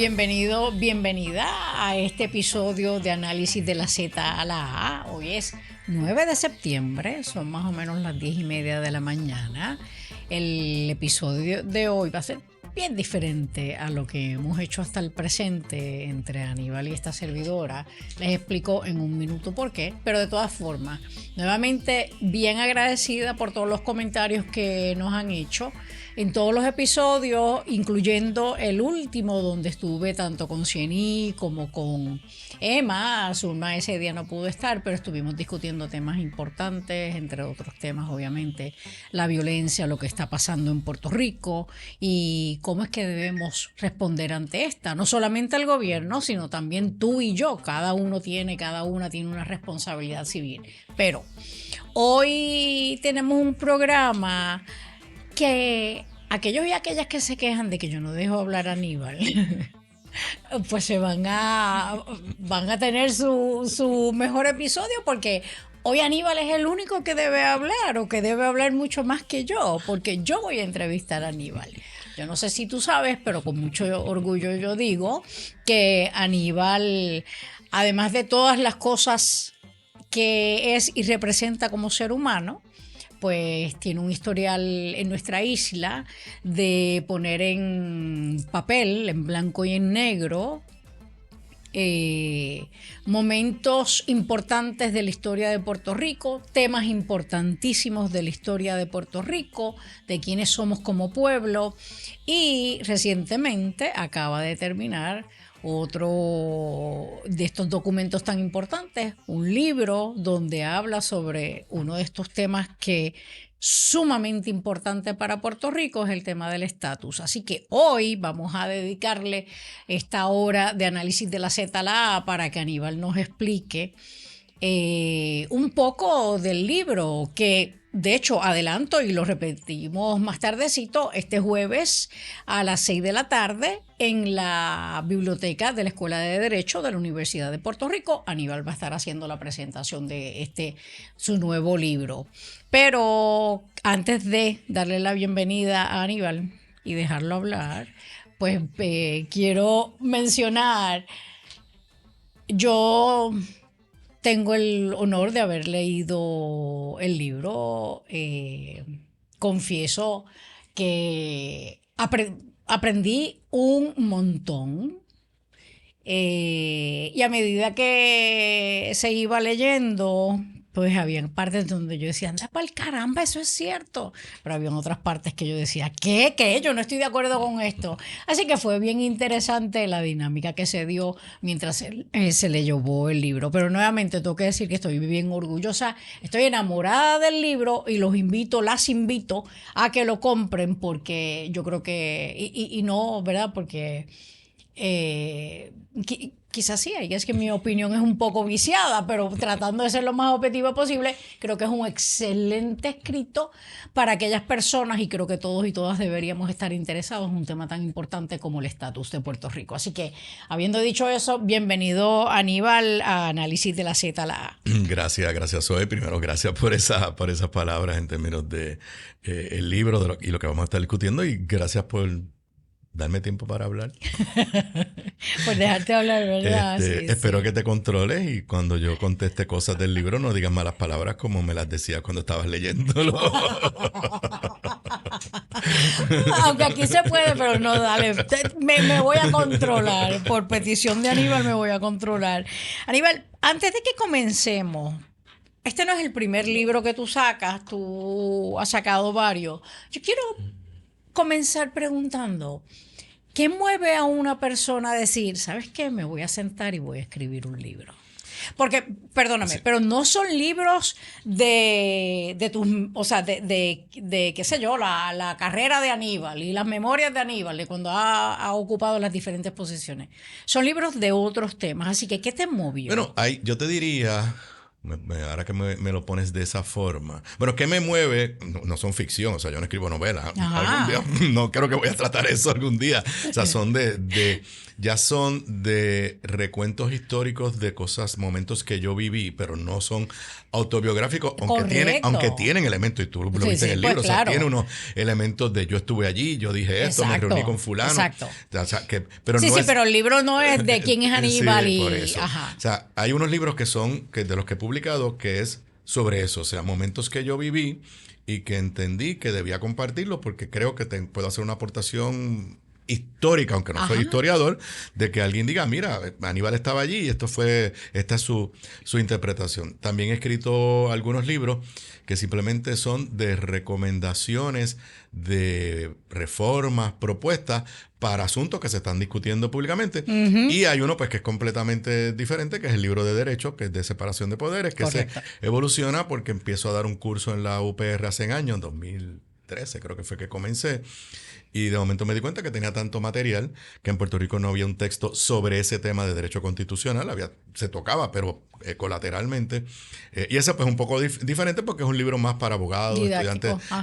Bienvenido, bienvenida a este episodio de análisis de la Z a la A. Hoy es 9 de septiembre, son más o menos las 10:30 de la mañana. El episodio de hoy va a ser bien diferente a lo que hemos hecho hasta el presente entre Aníbal y esta servidora. Les explico en un minuto por qué, pero de todas formas, nuevamente bien agradecida por todos los comentarios que nos han hecho en todos los episodios, incluyendo el último donde estuve tanto con Cieny como con Emma. Zulma ese día no pudo estar, pero estuvimos discutiendo temas importantes, entre otros temas obviamente la violencia, lo que está pasando en Puerto Rico y cómo es que debemos responder ante esta. No solamente el gobierno, sino también tú y yo. Cada una tiene una responsabilidad civil. Pero hoy tenemos un programa que aquellos y aquellas que se quejan de que yo no dejo hablar a Aníbal, pues van a tener su mejor episodio, porque hoy Aníbal es el único que debe hablar, o que debe hablar mucho más que yo, porque yo voy a entrevistar a Aníbal. Yo no sé si tú sabes, pero con mucho orgullo yo digo que Aníbal, además de todas las cosas que es y representa como ser humano, pues tiene un historial en nuestra isla de poner en papel, en blanco y en negro, momentos importantes de la historia de Puerto Rico, temas importantísimos de la historia de Puerto Rico, de quiénes somos como pueblo, y recientemente acaba de terminar otro de estos documentos tan importantes, un libro donde habla sobre uno de estos temas que sumamente importante para Puerto Rico, es el tema del estatus. Así que hoy vamos a dedicarle esta hora de análisis de la Z a la A para que Aníbal nos explique un poco del libro, que de hecho adelanto y lo repetimos más tardecito, este jueves a las 6 de la tarde en la biblioteca de la Escuela de Derecho de la Universidad de Puerto Rico. Aníbal va a estar haciendo la presentación de su nuevo libro. Pero antes de darle la bienvenida a Aníbal y dejarlo hablar, pues quiero mencionar, yo tengo el honor de haber leído el libro. Confieso que aprendí un montón. Y a medida que se iba leyendo, pues había partes donde yo decía, anda pa'l caramba, eso es cierto. Pero había otras partes que yo decía, ¿qué? Yo no estoy de acuerdo con esto. Así que fue bien interesante la dinámica que se dio mientras se le llevó el libro. Pero nuevamente tengo que decir que estoy bien orgullosa, estoy enamorada del libro y las invito a que lo compren, porque yo creo que, y no, ¿verdad? Porque quizás sí, y es que mi opinión es un poco viciada, pero tratando de ser lo más objetiva posible, creo que es un excelente escrito para aquellas personas, y creo que todos y todas deberíamos estar interesados en un tema tan importante como el estatus de Puerto Rico. Así que, habiendo dicho eso, bienvenido Aníbal a Análisis de la Z a la A. Gracias Zoe. Primero, gracias por esas palabras en términos de el libro y lo que vamos a estar discutiendo, y gracias por darme tiempo para hablar. Por dejarte hablar, ¿verdad? Espero que te controles y cuando yo conteste cosas del libro no digas malas palabras como me las decías cuando estabas leyéndolo. Aunque aquí se puede, pero no, dale. Me voy a controlar. Por petición de Aníbal me voy a controlar. Aníbal, antes de que comencemos, este no es el primer libro que tú sacas, tú has sacado varios. Yo quiero comenzar preguntando, ¿qué mueve a una persona a decir, ¿sabes qué? Me voy a sentar y voy a escribir un libro? Porque, perdóname, sí, pero no son libros de tus, o sea, de qué sé yo, la carrera de Aníbal y las memorias de Aníbal, de cuando ha ocupado las diferentes posiciones. Son libros de otros temas, así que, ¿qué te movió? Bueno, yo te diría Ahora que me lo pones de esa forma. Bueno, ¿qué me mueve? No son ficción, o sea, yo no escribo novelas. Algún día, no creo que voy a tratar eso algún día. O sea, ya son de recuentos históricos de cosas, momentos que yo viví, pero no son autobiográficos, aunque tienen elementos, y tú lo viste en el libro, pues claro. O sea, tiene unos elementos de yo estuve allí, yo dije esto, me reuní con fulano. Exacto. O sea, pero pero el libro no es de quién es Aníbal sí, y... por eso. Ajá. O sea, hay unos libros que de los que he publicado que es sobre eso, o sea, momentos que yo viví y que entendí que debía compartirlos porque creo que puedo hacer una aportación histórica, aunque no soy historiador, de que alguien diga, mira, Aníbal estaba allí y esta es su interpretación. También he escrito algunos libros que simplemente son de recomendaciones de reformas, propuestas para asuntos que se están discutiendo públicamente. Y hay uno pues que es completamente diferente, que es el libro de Derecho, que es de separación de poderes, que Correcto. se evoluciona porque empiezo a dar un curso en la UPR hace años, en 2013 creo que fue que comencé. Y de momento me di cuenta que tenía tanto material que en Puerto Rico no había un texto sobre ese tema de derecho constitucional. Se tocaba, pero colateralmente. Y ese pues es un poco diferente porque es un libro más para abogados,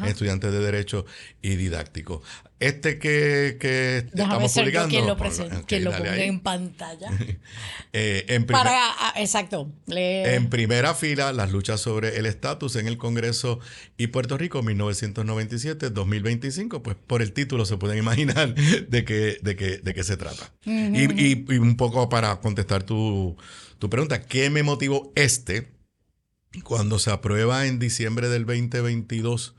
estudiantes de derecho y didáctico. Que estamos publicando. Quien lo ponga en pantalla. Exacto. En primera fila, las luchas sobre el estatus en el Congreso y Puerto Rico, 1997-2025. Pues por el título se pueden imaginar de qué se trata. Y un poco para contestar tu pregunta, ¿qué me motivó cuando se aprueba en diciembre del 2022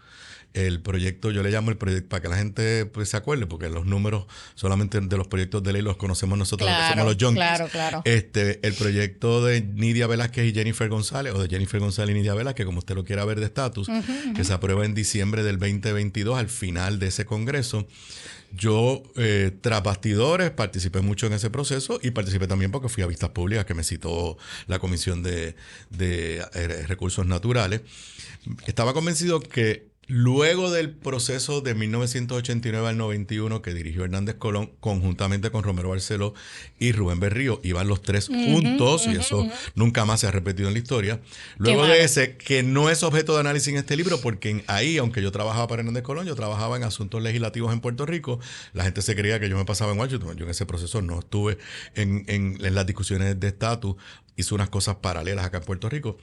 el proyecto? Yo le llamo el proyecto para que la gente pues se acuerde, porque los números solamente de los proyectos de ley los conocemos nosotros, que somos los junkies. Claro. El proyecto de Nidia Velázquez y Jennifer González, o de Jennifer González y Nidia Velázquez, como usted lo quiera ver, de estatus, que se aprueba en diciembre del 2022 al final de ese congreso. Yo, tras bastidores, participé mucho en ese proceso y participé también porque fui a vistas públicas que me citó la Comisión de Recursos Naturales. Estaba convencido que luego del proceso de 1989 al 91 que dirigió Hernández Colón, conjuntamente con Romero Barceló y Rubén Berrío, iban los tres juntos, y eso nunca más se ha repetido en la historia. Luego de ese, que no es objeto de análisis en este libro, porque ahí, aunque yo trabajaba para Hernández Colón, yo trabajaba en asuntos legislativos en Puerto Rico. La gente se creía que yo me pasaba en Washington. Yo en ese proceso no estuve en las discusiones de estatus. Hizo unas cosas paralelas acá en Puerto Rico.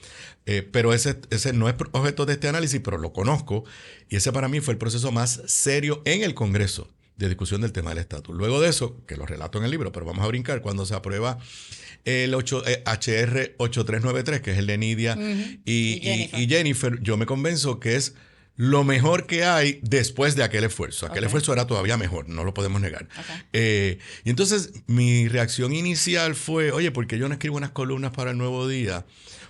Pero ese no es objeto de este análisis, pero lo conozco. Y ese para mí fue el proceso más serio en el Congreso de discusión del tema del estatus. Luego de eso, que lo relato en el libro, pero vamos a brincar, cuando se aprueba el HR 8393, que es el de Nidia y Jennifer, yo me convenzo que es lo mejor que hay después de aquel esfuerzo. Aquel esfuerzo era todavía mejor, no lo podemos negar. Y entonces mi reacción inicial fue, oye, ¿por qué yo no escribo unas columnas para El Nuevo Día?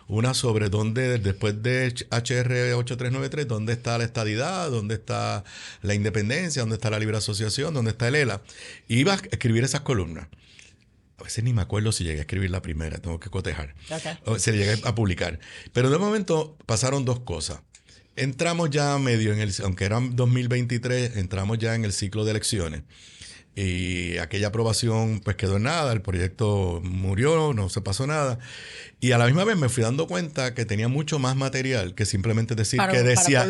Una sobre dónde, después de HR 8393, dónde está la estadidad, dónde está la independencia, dónde está la libre asociación, dónde está el ELA. Y iba a escribir esas columnas. A veces ni me acuerdo si llegué a escribir la primera, tengo que cotejar. O si llegué a publicar. Pero de momento pasaron dos cosas. Entramos ya medio aunque era 2023, entramos ya en el ciclo de elecciones. Y aquella aprobación pues quedó en nada, el proyecto murió, no se pasó nada. Y a la misma vez me fui dando cuenta que tenía mucho más material que simplemente decir que decía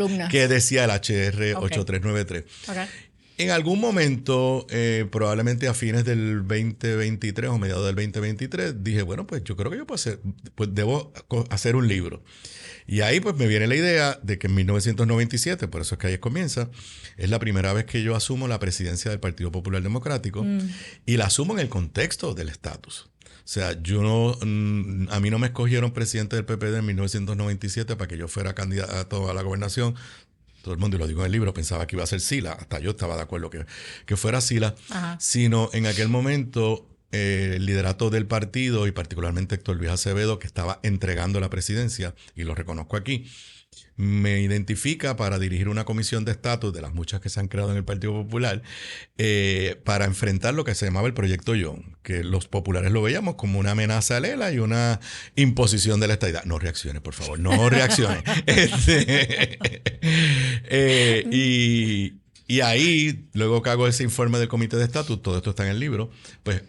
el HR 8393. En algún momento, probablemente a fines del 2023 o mediados del 2023, dije, bueno, pues yo creo que debo hacer un libro. Y ahí pues me viene la idea de que en 1997, por eso es que ahí comienza, es la primera vez que yo asumo la presidencia del Partido Popular Democrático y la asumo en el contexto del estatus. O sea, a mí no me escogieron presidente del PPD en 1997 para que yo fuera candidato a la gobernación. Todo el mundo, y lo digo en el libro, pensaba que iba a ser Sila, hasta yo estaba de acuerdo que fuera Sila, sino en aquel momento el liderato del partido y particularmente Héctor Luis Acevedo, que estaba entregando la presidencia, y lo reconozco aquí, me identifica para dirigir una comisión de estatus de las muchas que se han creado en el Partido Popular para enfrentar lo que se llamaba el Proyecto Young, que los populares lo veíamos como una amenaza a Lela y una imposición de la estadidad. No reacciones, por favor, no reacciones. Y ahí, luego que hago ese informe del Comité de Estatus, todo esto está en el libro, pues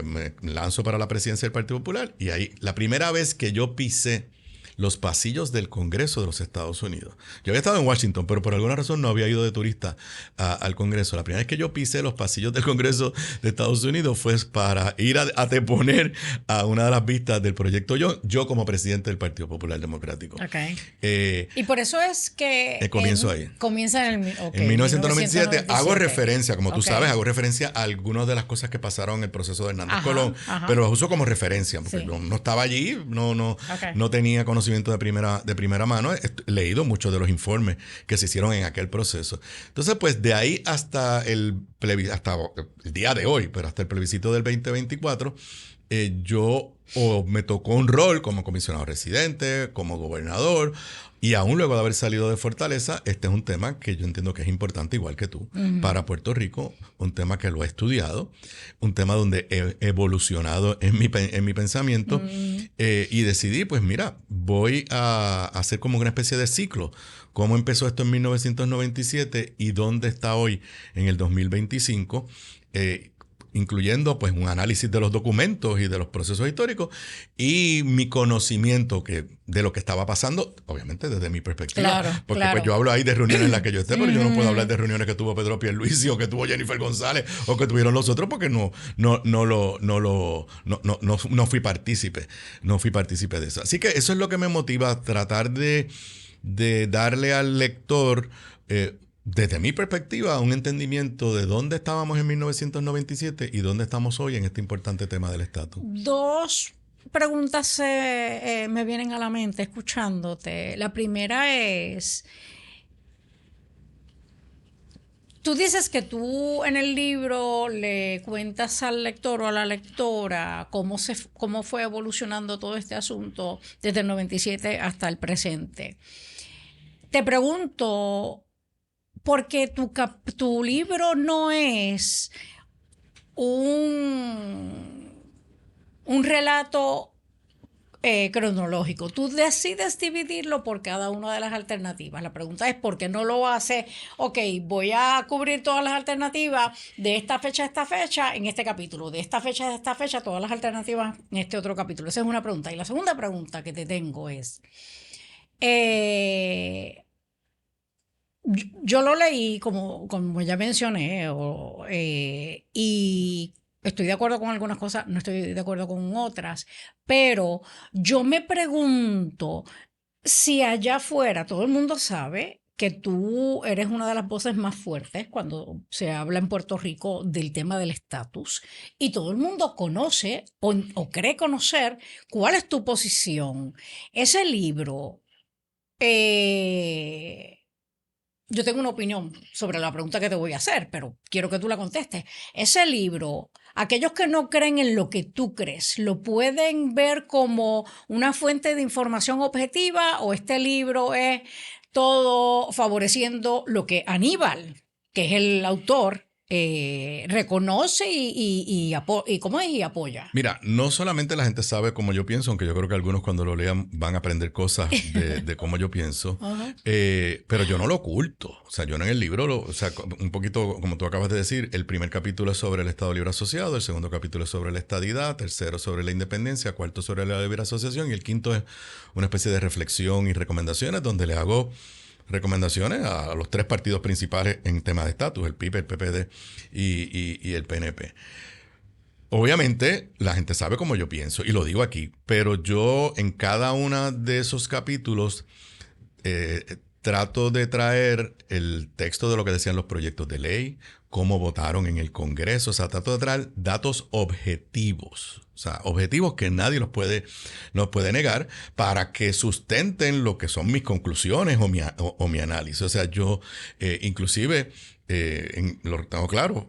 me lanzo para la presidencia del Partido Popular, y ahí la primera vez que yo pisé los pasillos del Congreso de los Estados Unidos. Yo había estado en Washington, pero por alguna razón no había ido de turista al Congreso. La primera vez que yo pisé los pasillos del Congreso de Estados Unidos fue para ir a deponer a una de las vistas del proyecto yo como presidente del Partido Popular Democrático. Okay. Y por eso es que... comienzo ahí. Comienza en 1997. Hago referencia, como tú sabes, hago referencia a algunas de las cosas que pasaron en el proceso de Hernández Colón, pero los uso como referencia, porque no estaba allí, no tenía conocimiento de primera mano. He leído muchos de los informes que se hicieron en aquel proceso. Entonces, pues de ahí hasta el día de hoy, pero hasta el plebiscito del 2024, me tocó un rol como comisionado residente, como gobernador, y aún luego de haber salido de Fortaleza, este es un tema que yo entiendo que es importante, igual que tú, para Puerto Rico, un tema que lo he estudiado, un tema donde he evolucionado en mi pensamiento, y decidí, pues mira, voy a hacer como una especie de ciclo. ¿Cómo empezó esto en 1997 y dónde está hoy en el 2025? Incluyendo pues un análisis de los documentos y de los procesos históricos y mi conocimiento de lo que estaba pasando, obviamente desde mi perspectiva. Porque pues yo hablo ahí de reuniones en las que yo esté, pero yo no puedo hablar de reuniones que tuvo Pedro Pierluisi o que tuvo Jennifer González o que tuvieron los otros porque no fui partícipe. No fui partícipe de eso. Así que eso es lo que me motiva a tratar de darle al lector desde mi perspectiva, un entendimiento de dónde estábamos en 1997 y dónde estamos hoy en este importante tema del estatus. Dos preguntas me vienen a la mente escuchándote. La primera es, tú dices que tú en el libro le cuentas al lector o a la lectora cómo fue evolucionando todo este asunto desde el 97 hasta el presente. Te pregunto, porque tu libro no es un relato cronológico. Tú decides dividirlo por cada una de las alternativas. La pregunta es ¿por qué no lo haces? Ok, voy a cubrir todas las alternativas de esta fecha a esta fecha en este capítulo, de esta fecha a esta fecha todas las alternativas en este otro capítulo. Esa es una pregunta. Y la segunda pregunta que te tengo es... Yo lo leí, como ya mencioné, y estoy de acuerdo con algunas cosas, no estoy de acuerdo con otras, pero yo me pregunto si allá afuera todo el mundo sabe que tú eres una de las voces más fuertes cuando se habla en Puerto Rico del tema del estatus, y todo el mundo conoce o cree conocer cuál es tu posición. Ese libro... yo tengo una opinión sobre la pregunta que te voy a hacer, pero quiero que tú la contestes. Ese libro, aquellos que no creen en lo que tú crees, ¿lo pueden ver como una fuente de información objetiva o este libro es todo favoreciendo lo que Aníbal, que es el autor, reconoce y apoya? Mira, no solamente la gente sabe cómo yo pienso, aunque yo creo que algunos cuando lo lean van a aprender cosas de cómo yo pienso, pero yo no lo oculto. O sea, yo en el libro, un poquito como tú acabas de decir, el primer capítulo es sobre el Estado Libre Asociado, el segundo capítulo es sobre la estadidad, tercero sobre la independencia, cuarto sobre la libre asociación y el quinto es una especie de reflexión y recomendaciones donde le hago recomendaciones a los tres partidos principales en tema de estatus, el PIB, el PPD y el PNP. Obviamente, la gente sabe cómo yo pienso, y lo digo aquí, pero yo en cada uno de esos capítulos trato de traer el texto de lo que decían los proyectos de ley, cómo votaron en el Congreso, o sea, trato de traer datos objetivos, o sea, objetivos que nadie nos puede negar para que sustenten lo que son mis conclusiones o mi análisis. O sea, yo inclusive... lo tengo claro,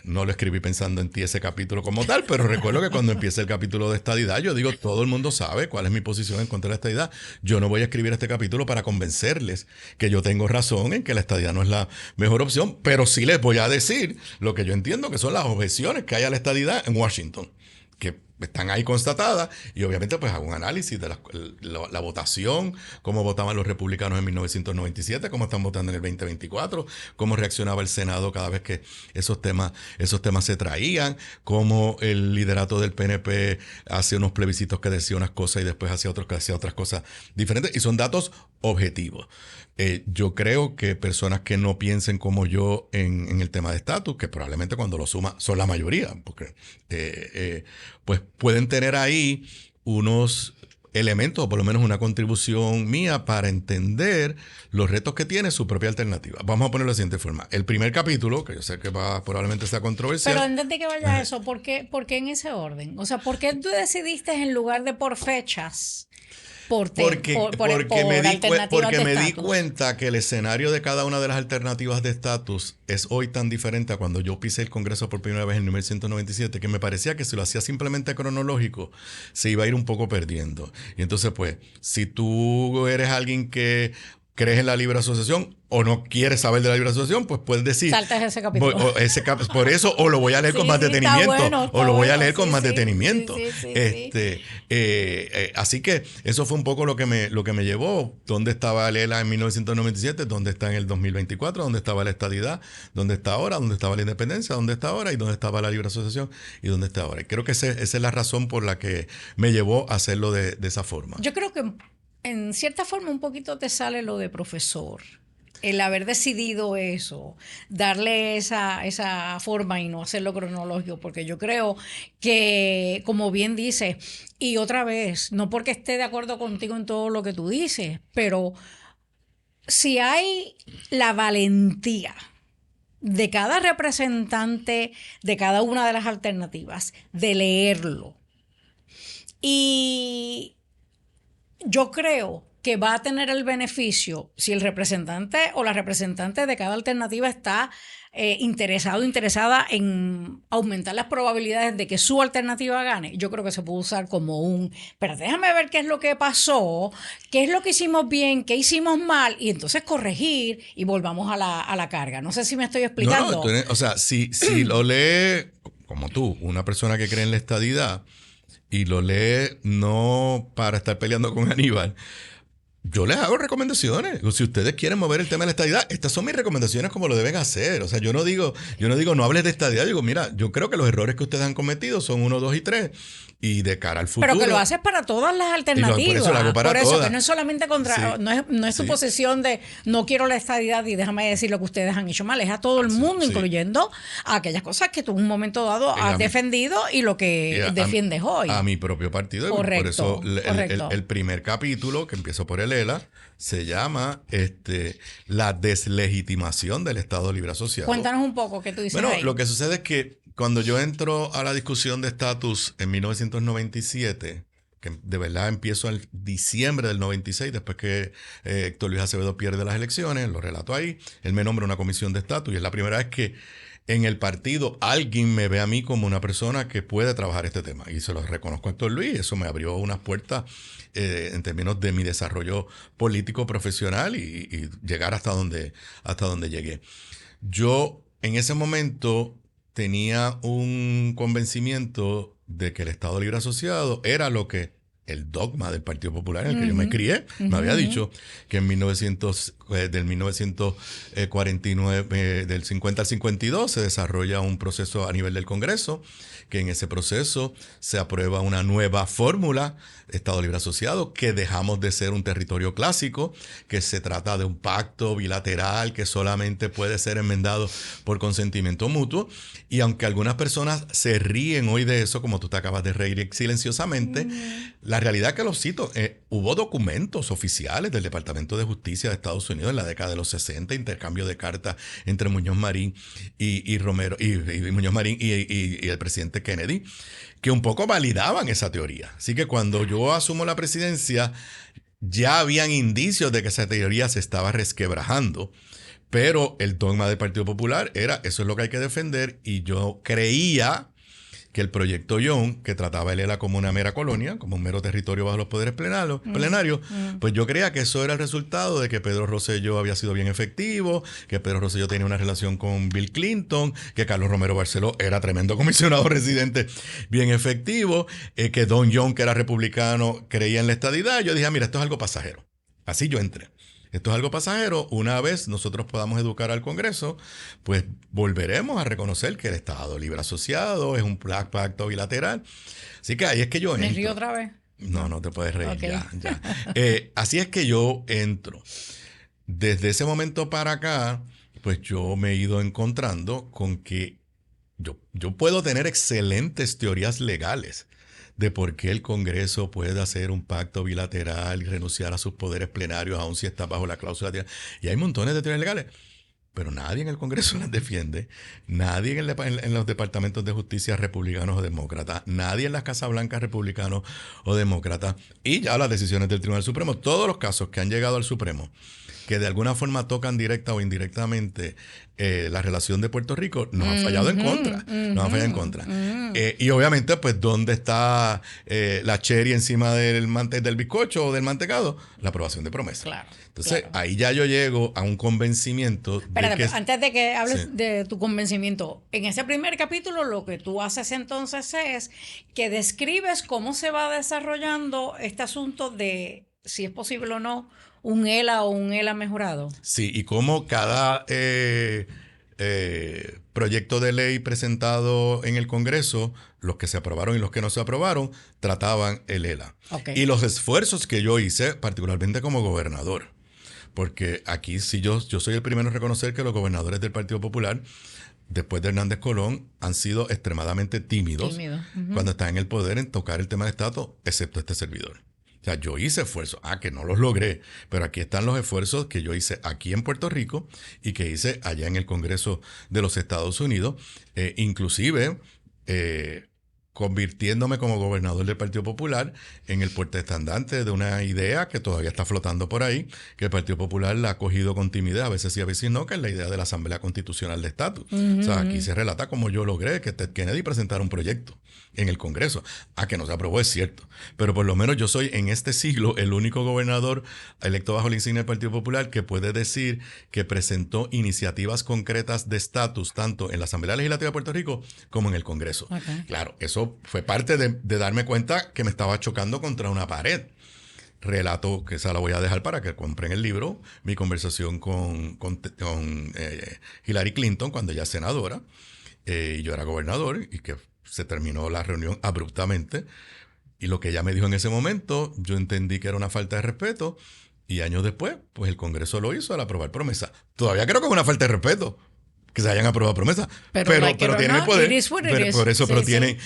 no lo escribí pensando en ti ese capítulo como tal, pero recuerdo que cuando empieza el capítulo de estadidad, yo digo, todo el mundo sabe cuál es mi posición en contra de la estadidad. Yo no voy a escribir este capítulo para convencerles que yo tengo razón en que la estadidad no es la mejor opción, pero sí les voy a decir lo que yo entiendo que son las objeciones que hay a la estadidad en Washington, que están ahí constatadas y obviamente pues hago un análisis de la votación, cómo votaban los republicanos en 1997, cómo están votando en el 2024, cómo reaccionaba el Senado cada vez que esos temas se traían, cómo el liderato del PNP hacía unos plebiscitos que decía unas cosas y después hacía otros que hacía otras cosas diferentes, y son datos objetivos. Yo creo que personas que no piensen como yo en el tema de estatus, que probablemente cuando lo suma son la mayoría, porque pues pueden tener ahí unos elementos, o por lo menos una contribución mía para entender los retos que tiene su propia alternativa. Vamos a ponerlo de la siguiente forma. El primer capítulo, que yo sé que probablemente sea controversial. Pero antes de que vaya a eso, ¿por qué en ese orden? O sea, ¿por qué tú decidiste en lugar de por fechas? Porque me di cuenta que el escenario de cada una de las alternativas de estatus es hoy tan diferente a cuando yo pisé el Congreso por primera vez en 1997, que me parecía que si lo hacía simplemente cronológico, se iba a ir un poco perdiendo. Y entonces, pues, si tú eres alguien que crees en la libre asociación o no quieres saber de la libre asociación, pues puedes decir... Saltas ese capítulo. Por eso, o lo voy a leer con más detenimiento. O lo voy a leer con más detenimiento. Así que eso fue un poco lo que me llevó. ¿Dónde estaba Lela en 1997? ¿Dónde está en el 2024? ¿Dónde estaba la estadidad? ¿Dónde está ahora? ¿Dónde estaba la independencia? ¿Dónde está ahora? ¿Y dónde estaba la libre asociación? ¿Y dónde está ahora? Y creo que esa es la razón por la que me llevó a hacerlo de esa forma. Yo creo que en cierta forma un poquito te sale lo de profesor. El haber decidido eso, darle esa forma y no hacerlo cronológico, porque yo creo que, como bien dices, y otra vez, no porque esté de acuerdo contigo en todo lo que tú dices, pero si hay la valentía de cada representante de cada una de las alternativas de leerlo, y yo creo que va a tener el beneficio si el representante o la representante de cada alternativa está interesada en aumentar las probabilidades de que su alternativa gane. Yo creo que se puede usar como pero déjame ver qué es lo que pasó, qué es lo que hicimos bien, qué hicimos mal, y entonces corregir y volvamos a la carga. No sé si me estoy explicando. No, o sea, si lo lee como tú, una persona que cree en la estadidad, y lo lee no para estar peleando con Aníbal, yo les hago recomendaciones. Si ustedes quieren mover el tema de la estadidad, estas son mis recomendaciones como lo deben hacer. O sea, yo no digo no hables de estadidad. Yo digo, mira, yo creo que los errores que ustedes han cometido son 1, 2 y 3. Y de cara al futuro. Pero que lo haces para todas las alternativas. Por eso lo hago para todas. Que no es solamente contra, no es su posición de no quiero la estadidad y déjame decir lo que ustedes han hecho mal. Es a todo el mundo, incluyendo a aquellas cosas que tú en un momento dado has defendido y lo que defiendes hoy. A mi propio partido. Correcto. Por eso el primer capítulo, que empiezo por el ELA, se llama la deslegitimación del Estado Libre Asociado. Cuéntanos un poco qué tú dices. Bueno, lo que sucede es que cuando yo entro a la discusión de estatus en 1997, que de verdad empiezo en diciembre del 96, después que Héctor Luis Acevedo pierde las elecciones, lo relato ahí, él me nombra una comisión de estatus y es la primera vez que en el partido alguien me ve a mí como una persona que puede trabajar este tema. Y se lo reconozco a Héctor Luis, eso me abrió unas puertas en términos de mi desarrollo político profesional y llegar hasta donde llegué. Yo en ese momento tenía un convencimiento de que el Estado Libre Asociado era lo que el dogma del Partido Popular en el que yo me crié me había dicho, que en del 1949, del 50 al 52, se desarrolla un proceso a nivel del Congreso, que en ese proceso se aprueba una nueva fórmula, Estado Libre Asociado, que dejamos de ser un territorio clásico, que se trata de un pacto bilateral que solamente puede ser enmendado por consentimiento mutuo. Y aunque algunas personas se ríen hoy de eso, como tú te acabas de reír silenciosamente, la realidad es que lo cito, hubo documentos oficiales del Departamento de Justicia de Estados Unidos en la década de los 60, intercambio de cartas entre Muñoz Marín y Romero, y Muñoz Marín y el presidente Kennedy, que un poco validaban esa teoría. Así que cuando yo asumo la presidencia, ya habían indicios de que esa teoría se estaba resquebrajando. Pero el dogma del Partido Popular era, eso es lo que hay que defender, y yo creía que el proyecto Young, que trataba el ELA como una mera colonia, como un mero territorio bajo los poderes plenarios, pues yo creía que eso era el resultado de que Pedro Rosselló había sido bien efectivo, que Pedro Rosselló tenía una relación con Bill Clinton, que Carlos Romero Barceló era tremendo comisionado residente bien efectivo, que Don Young, que era republicano, creía en la estadidad. Yo dije, mira, esto es algo pasajero. Así yo entré. Esto es algo pasajero. Una vez nosotros podamos educar al Congreso, pues volveremos a reconocer que el Estado Libre Asociado es un pacto bilateral. Así que ahí es que yo entro. ¿Me río otra vez? No te puedes reír, Okay. ya. Así es que yo entro. Desde ese momento para acá, pues yo me he ido encontrando con que yo puedo tener excelentes teorías legales de por qué el Congreso puede hacer un pacto bilateral y renunciar a sus poderes plenarios, aun si está bajo la cláusula. Y hay montones de teorías legales, pero nadie en el Congreso las defiende, nadie en los departamentos de justicia republicanos o demócratas, nadie en las Casas Blancas republicanos o demócratas, y ya las decisiones del Tribunal Supremo, todos los casos que han llegado al Supremo, que de alguna forma tocan directa o indirectamente la relación de Puerto Rico, nos han fallado en contra. Nos han fallado en contra. Y obviamente, pues, ¿dónde está la cherry encima del bizcocho o del mantecado? La aprobación de promesa. Claro. Entonces, ahí ya yo llego a un convencimiento. Espérate, antes de que hables de tu convencimiento, en ese primer capítulo lo que tú haces entonces es que describes cómo se va desarrollando este asunto de si es posible o no un ELA o un ELA mejorado. Sí, y cómo cada proyecto de ley presentado en el Congreso, los que se aprobaron y los que no se aprobaron, trataban el ELA. Okay. Y los esfuerzos que yo hice, particularmente como gobernador, porque aquí sí yo soy el primero en reconocer que los gobernadores del Partido Popular, después de Hernández Colón, han sido extremadamente tímidos cuando están en el poder en tocar el tema de estatus, excepto este servidor. O sea, yo hice esfuerzos, que no los logré, pero aquí están los esfuerzos que yo hice aquí en Puerto Rico y que hice allá en el Congreso de los Estados Unidos, inclusive convirtiéndome como gobernador del Partido Popular en el puertaestandarte de una idea que todavía está flotando por ahí, que el Partido Popular la ha cogido con timidez, a veces sí, a veces no, que es la idea de la Asamblea Constitucional de Estatus. O sea, aquí se relata cómo yo logré que Ted Kennedy presentara un proyecto en el Congreso. Que no se aprobó es cierto, pero por lo menos yo soy en este siglo el único gobernador electo bajo la insignia del Partido Popular que puede decir que presentó iniciativas concretas de estatus tanto en la Asamblea Legislativa de Puerto Rico como en el Congreso. Okay. Claro, eso fue parte de darme cuenta que me estaba chocando contra una pared. Relato, que esa la voy a dejar para que compren el libro, mi conversación con Hillary Clinton cuando ella es senadora y yo era gobernador, y que se terminó la reunión abruptamente, y lo que ella me dijo en ese momento yo entendí que era una falta de respeto, y años después pues el Congreso lo hizo al aprobar promesa. Todavía creo que es una falta de respeto que se hayan aprobado promesas, pero tienen el poder, por eso, pero tienen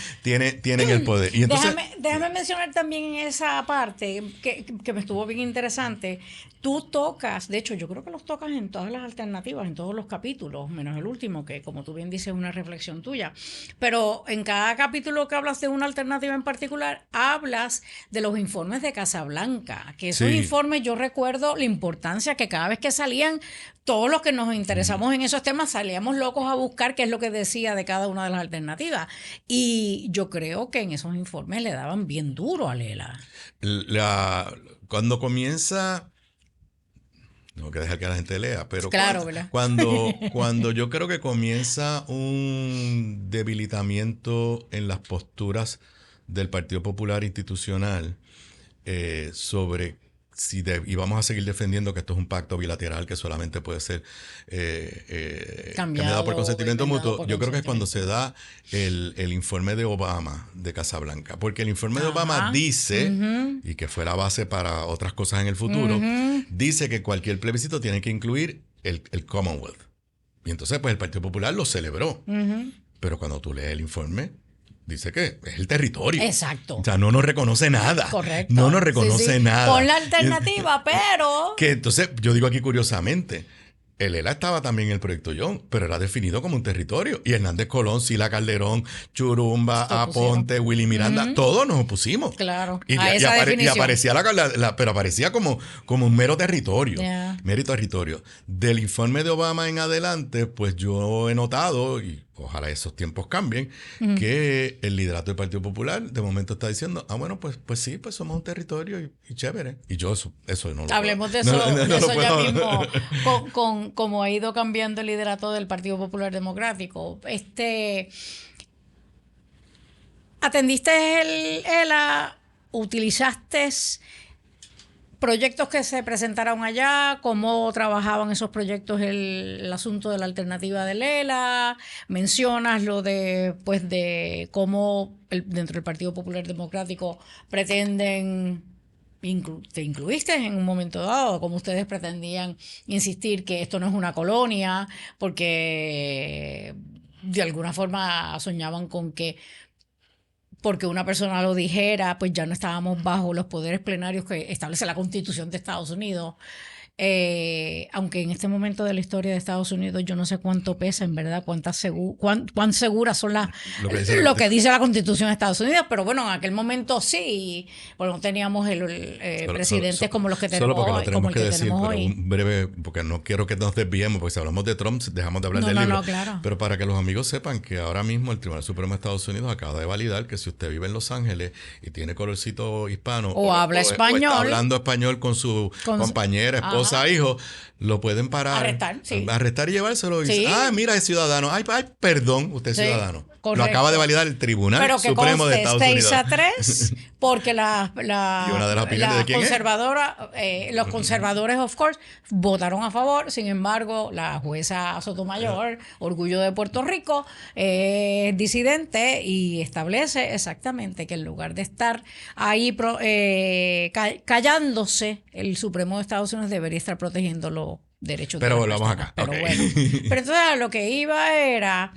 el poder. Y entonces, déjame mencionar también en esa parte que me estuvo bien interesante. Tú tocas, de hecho yo creo que los tocas en todas las alternativas, en todos los capítulos, menos el último, que como tú bien dices es una reflexión tuya, pero en cada capítulo que hablas de una alternativa en particular, hablas de los informes de Casablanca, que esos informes, yo recuerdo la importancia que cada vez que salían, todos los que nos interesamos en esos temas salíamos locos a buscar qué es lo que decía de cada una de las alternativas. Y yo creo que en esos informes le daban bien duro a Lela. Cuando comienza, tengo que dejar que la gente lea, pero claro, cuando yo creo que comienza un debilitamiento en las posturas del Partido Popular institucional sobre y vamos a seguir defendiendo que esto es un pacto bilateral que solamente puede ser cambiado por consentimiento mutuo. Yo creo que es cuando se da el informe de Obama de Casablanca, porque el informe de Obama dice, y que fue la base para otras cosas en el futuro, dice que cualquier plebiscito tiene que incluir el Commonwealth. Y entonces pues el Partido Popular lo celebró. Pero cuando tú lees el informe, dice que es el territorio. Exacto. O sea, no nos reconoce nada. Correcto. No nos reconoce nada. Con la alternativa, pero... Que entonces, yo digo aquí curiosamente, el ELA estaba también en el proyecto Young, pero era definido como un territorio. Y Hernández Colón, Sila Calderón, Churumba, Aponte, Willy Miranda, todos nos opusimos. Claro. Y aparecía pero aparecía como un mero territorio. Mero territorio. Del informe de Obama en adelante, pues yo he notado, y ojalá esos tiempos cambien, que el liderato del Partido Popular de momento está diciendo, bueno, pues sí, pues somos un territorio y chévere. Y yo eso no lo Hablemos puedo. de eso, No lo ya puedo. mismo, como ha ido cambiando el liderato del Partido Popular Democrático. ¿Atendiste el ELA? ¿Utilizaste proyectos que se presentaron allá? ¿Cómo trabajaban esos proyectos el asunto de la alternativa del ELA? Mencionas lo de cómo dentro del Partido Popular Democrático pretenden, te incluiste en un momento dado, como ustedes pretendían insistir que esto no es una colonia, porque de alguna forma soñaban con que porque una persona lo dijera, pues ya no estábamos bajo los poderes plenarios que establece la Constitución de Estados Unidos. Aunque en este momento de la historia de Estados Unidos yo no sé cuánto pesa en verdad, cuán seguras son lo que dice la Constitución de Estados Unidos, pero bueno, en aquel momento sí, porque no teníamos presidentes como los que tenemos hoy. Solo porque lo hoy, tenemos que decir, pero hoy. un breve, porque no quiero que nos desviemos, porque si hablamos de Trump dejamos de hablar del libro. Claro. Pero para que los amigos sepan que ahora mismo el Tribunal Supremo de Estados Unidos acaba de validar que si usted vive en Los Ángeles y tiene colorcito hispano o habla español, o está hablando español con su compañera, esposa, hijo, lo pueden parar, arrestar y llevárselo y dice, mira, es ciudadano, ay, perdón, usted es ciudadano. Correcto. Lo acaba de validar el Tribunal Supremo de Estados Unidos. 6-3, porque la conservadora, los conservadores, of course, votaron a favor. Sin embargo, la jueza Sotomayor, Orgullo de Puerto Rico, disidente y establece exactamente que en lugar de estar ahí callándose, el Supremo de Estados Unidos debería estar protegiendo los derechos de las personas. Pero volvamos acá. Pero bueno, pero entonces lo que iba era...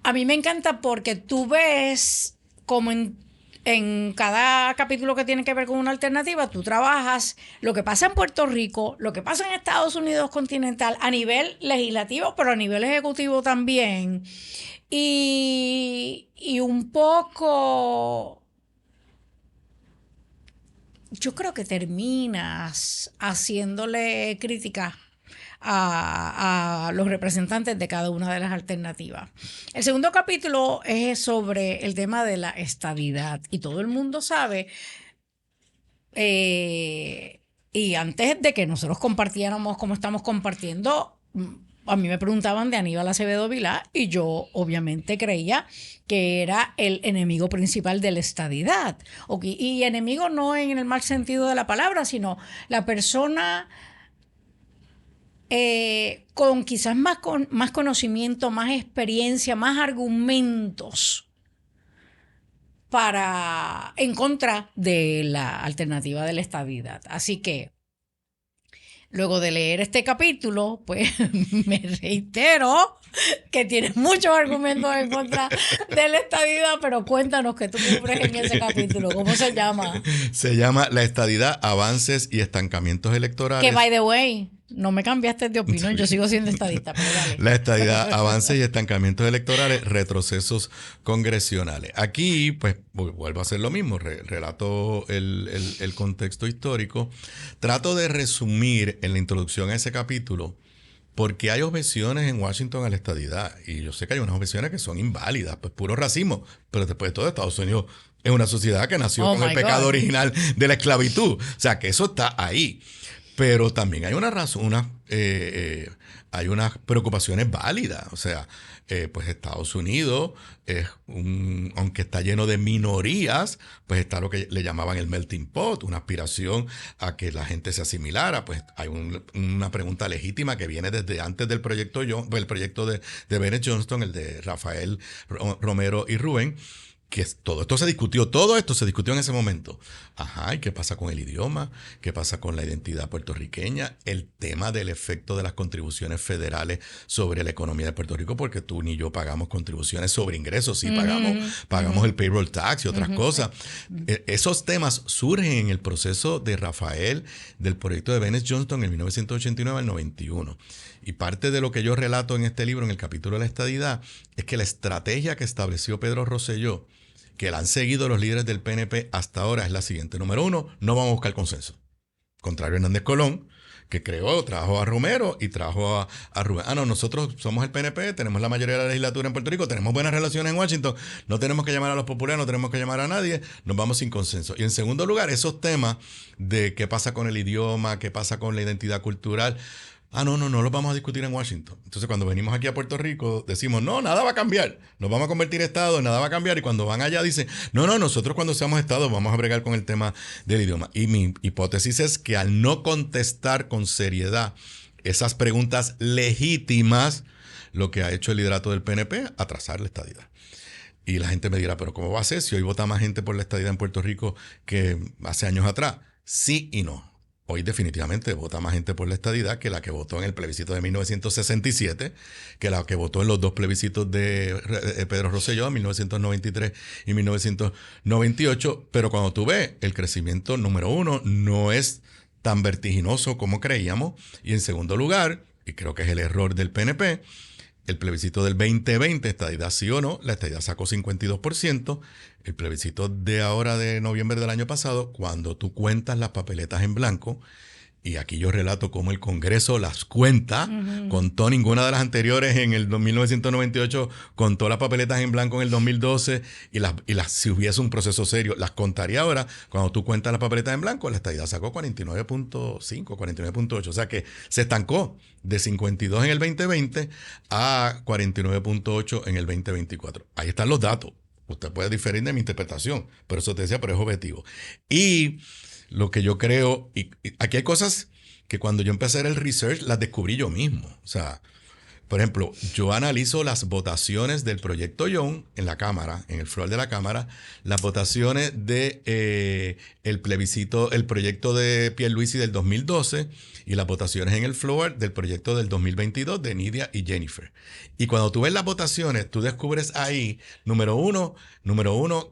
A mí me encanta porque tú ves como en cada capítulo que tiene que ver con una alternativa, tú trabajas lo que pasa en Puerto Rico, lo que pasa en Estados Unidos continental, a nivel legislativo, pero a nivel ejecutivo también. Y un poco... Yo creo que terminas haciéndole crítica a los representantes de cada una de las alternativas. El segundo capítulo es sobre el tema de la estadidad y todo el mundo sabe, y antes de que nosotros compartiéramos como estamos compartiendo, a mí me preguntaban de Aníbal Acevedo Vilá y yo obviamente creía que era el enemigo principal de la estadidad. Y enemigo no en el mal sentido de la palabra, sino la persona... con quizás más conocimiento, más experiencia, más argumentos en contra de la alternativa de la estadidad. Así que, luego de leer este capítulo, pues me reitero que tienes muchos argumentos en contra de la estadidad, pero cuéntanos qué tú cubres en ese capítulo. ¿Cómo se llama? Se llama La estadidad, avances y estancamientos electorales. Que, by the way, no me cambiaste de opinión, yo sigo siendo estadista, pero dale. La estadidad, avances y estancamientos electorales, retrocesos congresionales. Aquí, pues, vuelvo a hacer lo mismo, relato el contexto histórico. Trato de resumir en la introducción a ese capítulo porque hay objeciones en Washington a la estadidad. Y yo sé que hay unas objeciones que son inválidas, pues puro racismo. Pero después de todo, Estados Unidos es una sociedad que nació con el pecado original de la esclavitud. O sea, que eso está ahí. Pero también hay una razón, hay unas preocupaciones válidas. O sea, pues Estados Unidos aunque está lleno de minorías, pues está lo que le llamaban el melting pot, una aspiración a que la gente se asimilara. Pues hay una pregunta legítima que viene desde antes del proyecto, el proyecto de Bennett Johnston, el de Rafael Romero y Rubén, que todo esto se discutió en ese momento. ¿Y qué pasa con el idioma? ¿Qué pasa con la identidad puertorriqueña? El tema del efecto de las contribuciones federales sobre la economía de Puerto Rico, porque tú ni yo pagamos contribuciones sobre ingresos, sí, pagamos el payroll tax y otras cosas. Esos temas surgen en el proceso de Rafael, del proyecto de Bennett Johnston en 1989 al 91. Y parte de lo que yo relato en este libro, en el capítulo de la estadidad, es que la estrategia que estableció Pedro Rosselló, que la han seguido los líderes del PNP hasta ahora, es la siguiente. Número uno, no vamos a buscar consenso. Contrario a Hernández Colón, que trajo a Romero y trajo a Rubén. No, nosotros somos el PNP, tenemos la mayoría de la legislatura en Puerto Rico, tenemos buenas relaciones en Washington, no tenemos que llamar a los populares, no tenemos que llamar a nadie, nos vamos sin consenso. Y en segundo lugar, esos temas de qué pasa con el idioma, qué pasa con la identidad cultural, no los vamos a discutir en Washington. Entonces, cuando venimos aquí a Puerto Rico, decimos, no, nada va a cambiar. Nos vamos a convertir en Estado, nada va a cambiar. Y cuando van allá, dicen, no, nosotros cuando seamos Estado vamos a bregar con el tema del idioma. Y mi hipótesis es que al no contestar con seriedad esas preguntas legítimas, lo que ha hecho el liderato del PNP, atrasar la estadidad. Y la gente me dirá, pero ¿cómo va a ser si hoy vota más gente por la estadidad en Puerto Rico que hace años atrás? Sí y no. Hoy definitivamente vota más gente por la estadidad que la que votó en el plebiscito de 1967, que la que votó en los dos plebiscitos de Pedro Rosselló en 1993 y 1998. Pero cuando tú ves, el crecimiento, número uno, no es tan vertiginoso como creíamos. Y en segundo lugar, y creo que es el error del PNP, el plebiscito del 2020, estadidad sí o no, la estadidad sacó 52%. El plebiscito de ahora de noviembre del año pasado, cuando tú cuentas las papeletas en blanco, y aquí yo relato cómo el Congreso las cuenta, contó ninguna de las anteriores en el 1998, contó las papeletas en blanco en el 2012, y las si hubiese un proceso serio, las contaría ahora. Cuando tú cuentas las papeletas en blanco, la estadidad sacó 49.5, 49.8, o sea que se estancó de 52 en el 2020 a 49.8 en el 2024. Ahí están los datos. Usted puede diferir de mi interpretación, pero eso te decía, pero es objetivo. Y lo que yo creo, y aquí hay cosas que cuando yo empecé a hacer el research las descubrí yo mismo. O sea, por ejemplo, yo analizo las votaciones del proyecto Young en la Cámara, en el floor de la Cámara, las votaciones de el plebiscito, el proyecto de Pierluisi del 2012 y las votaciones en el floor del proyecto del 2022 de Nidia y Jennifer. Y cuando tú ves las votaciones, tú descubres ahí, número uno,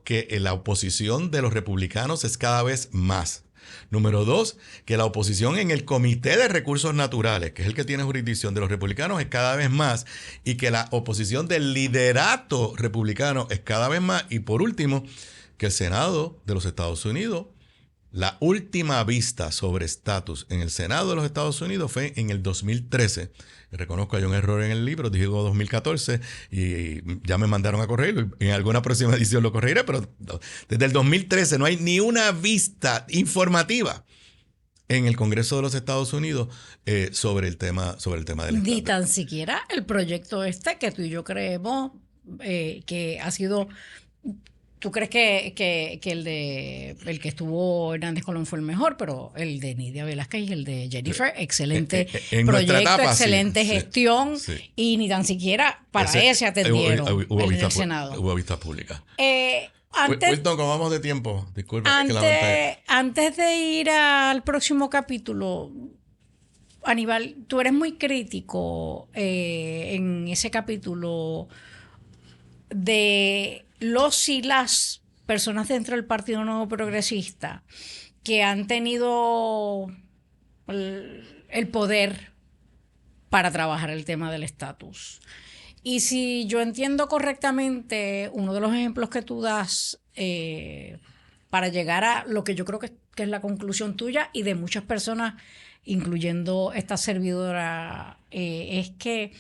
que la oposición de los republicanos es cada vez más. Número dos, que la oposición en el Comité de Recursos Naturales, que es el que tiene jurisdicción de los republicanos, es cada vez más, y que la oposición del liderato republicano es cada vez más. Y por último, que el Senado de los Estados Unidos, la última vista sobre estatus en el Senado de los Estados Unidos fue en el 2013. Reconozco que hay un error en el libro, digo 2014, y ya me mandaron a corregirlo. En alguna próxima edición lo corregiré, pero desde el 2013 no hay ni una vista informativa en el Congreso de los Estados Unidos sobre el tema del estatus. Ni tan siquiera el proyecto que tú y yo creemos que ha sido... ¿Tú crees que el que estuvo Hernández Colón fue el mejor? Pero el de Nidia Velázquez y el de Jennifer, excelente proyecto, etapa, excelente gestión, sí. Y ni tan siquiera para ese atendieron en el Senado. Hubo vistas públicas. Wilton, ¿cómo vamos de tiempo? Disculpe. Antes de ir al próximo capítulo, Aníbal, tú eres muy crítico en ese capítulo de los y las personas dentro del Partido Nuevo Progresista que han tenido el poder para trabajar el tema del estatus. Y si yo entiendo correctamente, uno de los ejemplos que tú das para llegar a lo que yo creo que es la conclusión tuya y de muchas personas, incluyendo esta servidora, es que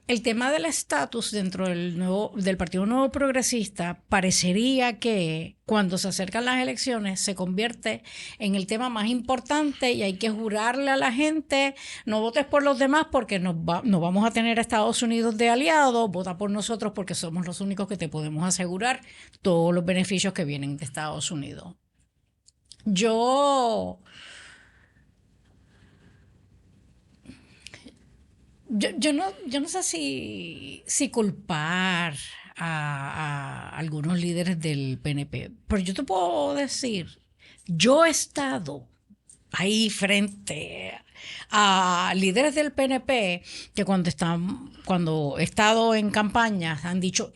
el tema del estatus dentro del Partido Nuevo Progresista parecería que cuando se acercan las elecciones se convierte en el tema más importante y hay que jurarle a la gente, no votes por los demás porque no vamos a tener a Estados Unidos de aliado, vota por nosotros porque somos los únicos que te podemos asegurar todos los beneficios que vienen de Estados Unidos. Yo no sé si culpar a algunos líderes del PNP, pero yo te puedo decir, yo he estado ahí frente a líderes del PNP que cuando he estado en campañas han dicho,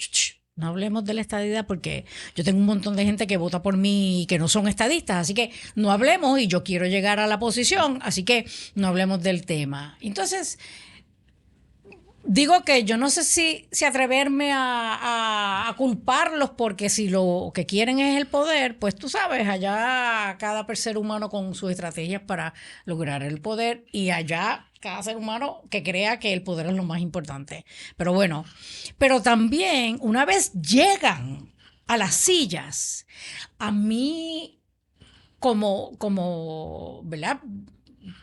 no hablemos de la estadidad porque yo tengo un montón de gente que vota por mí y que no son estadistas, así que no hablemos y yo quiero llegar a la posición, así que no hablemos del tema. Entonces, Digo que yo no sé si atreverme a culparlos, porque si lo que quieren es el poder, pues tú sabes, allá cada ser humano con sus estrategias para lograr el poder, y allá cada ser humano que crea que el poder es lo más importante. Pero bueno, pero también una vez llegan a las sillas, a mí como, ¿verdad?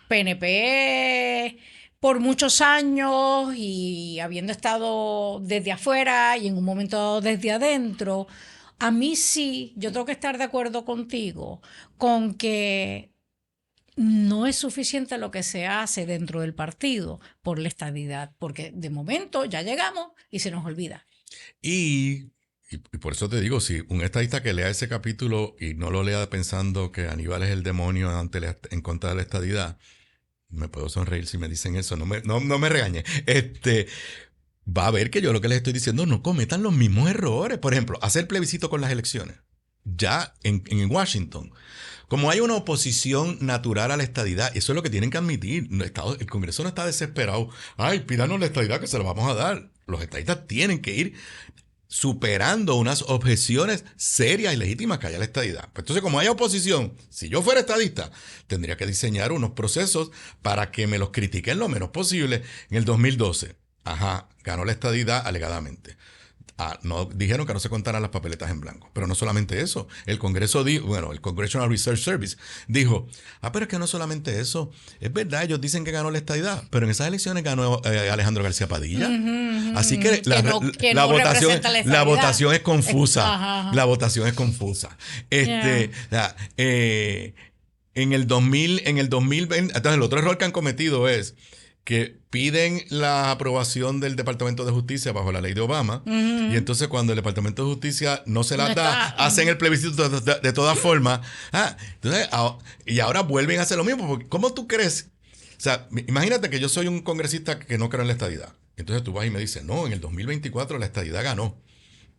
PNP por muchos años y habiendo estado desde afuera y en un momento dado desde adentro, a mí sí, yo tengo que estar de acuerdo contigo con que no es suficiente lo que se hace dentro del partido por la estadidad, porque de momento ya llegamos y se nos olvida. Y por eso te digo, si un estadista que lea ese capítulo y no lo lea pensando que Aníbal es el demonio en contra de la estadidad, me puedo sonreír si me dicen eso, no me regañe. Va a ver que yo lo que les estoy diciendo, no cometan los mismos errores. Por ejemplo, hacer plebiscito con las elecciones. Ya en Washington, como hay una oposición natural a la estadidad, eso es lo que tienen que admitir. El Congreso no está desesperado. Ay, pídanos la estadidad que se la vamos a dar. Los estadistas tienen que ir superando unas objeciones serias y legítimas que haya a la estadidad. Pues entonces, como hay oposición, si yo fuera estadista, tendría que diseñar unos procesos para que me los critiquen lo menos posible. En el 2012, ganó la estadidad alegadamente. No dijeron que no se contaran las papeletas en blanco. Pero no solamente eso. El Congreso el Congressional Research Service dijo, pero es que no solamente eso. Es verdad, ellos dicen que ganó la estadidad, pero en esas elecciones ganó Alejandro García Padilla. Así que la votación es confusa. La votación es confusa. En el 2020, entonces el otro error que han cometido es que piden la aprobación del Departamento de Justicia bajo la ley de Obama, y entonces cuando el Departamento de Justicia no se las da, hacen el plebiscito de todas formas. Entonces, y ahora vuelven a hacer lo mismo, porque ¿cómo tú crees? O sea, imagínate que yo soy un congresista que no creo en la estadidad. Entonces tú vas y me dices, no, en el 2024 la estadidad ganó.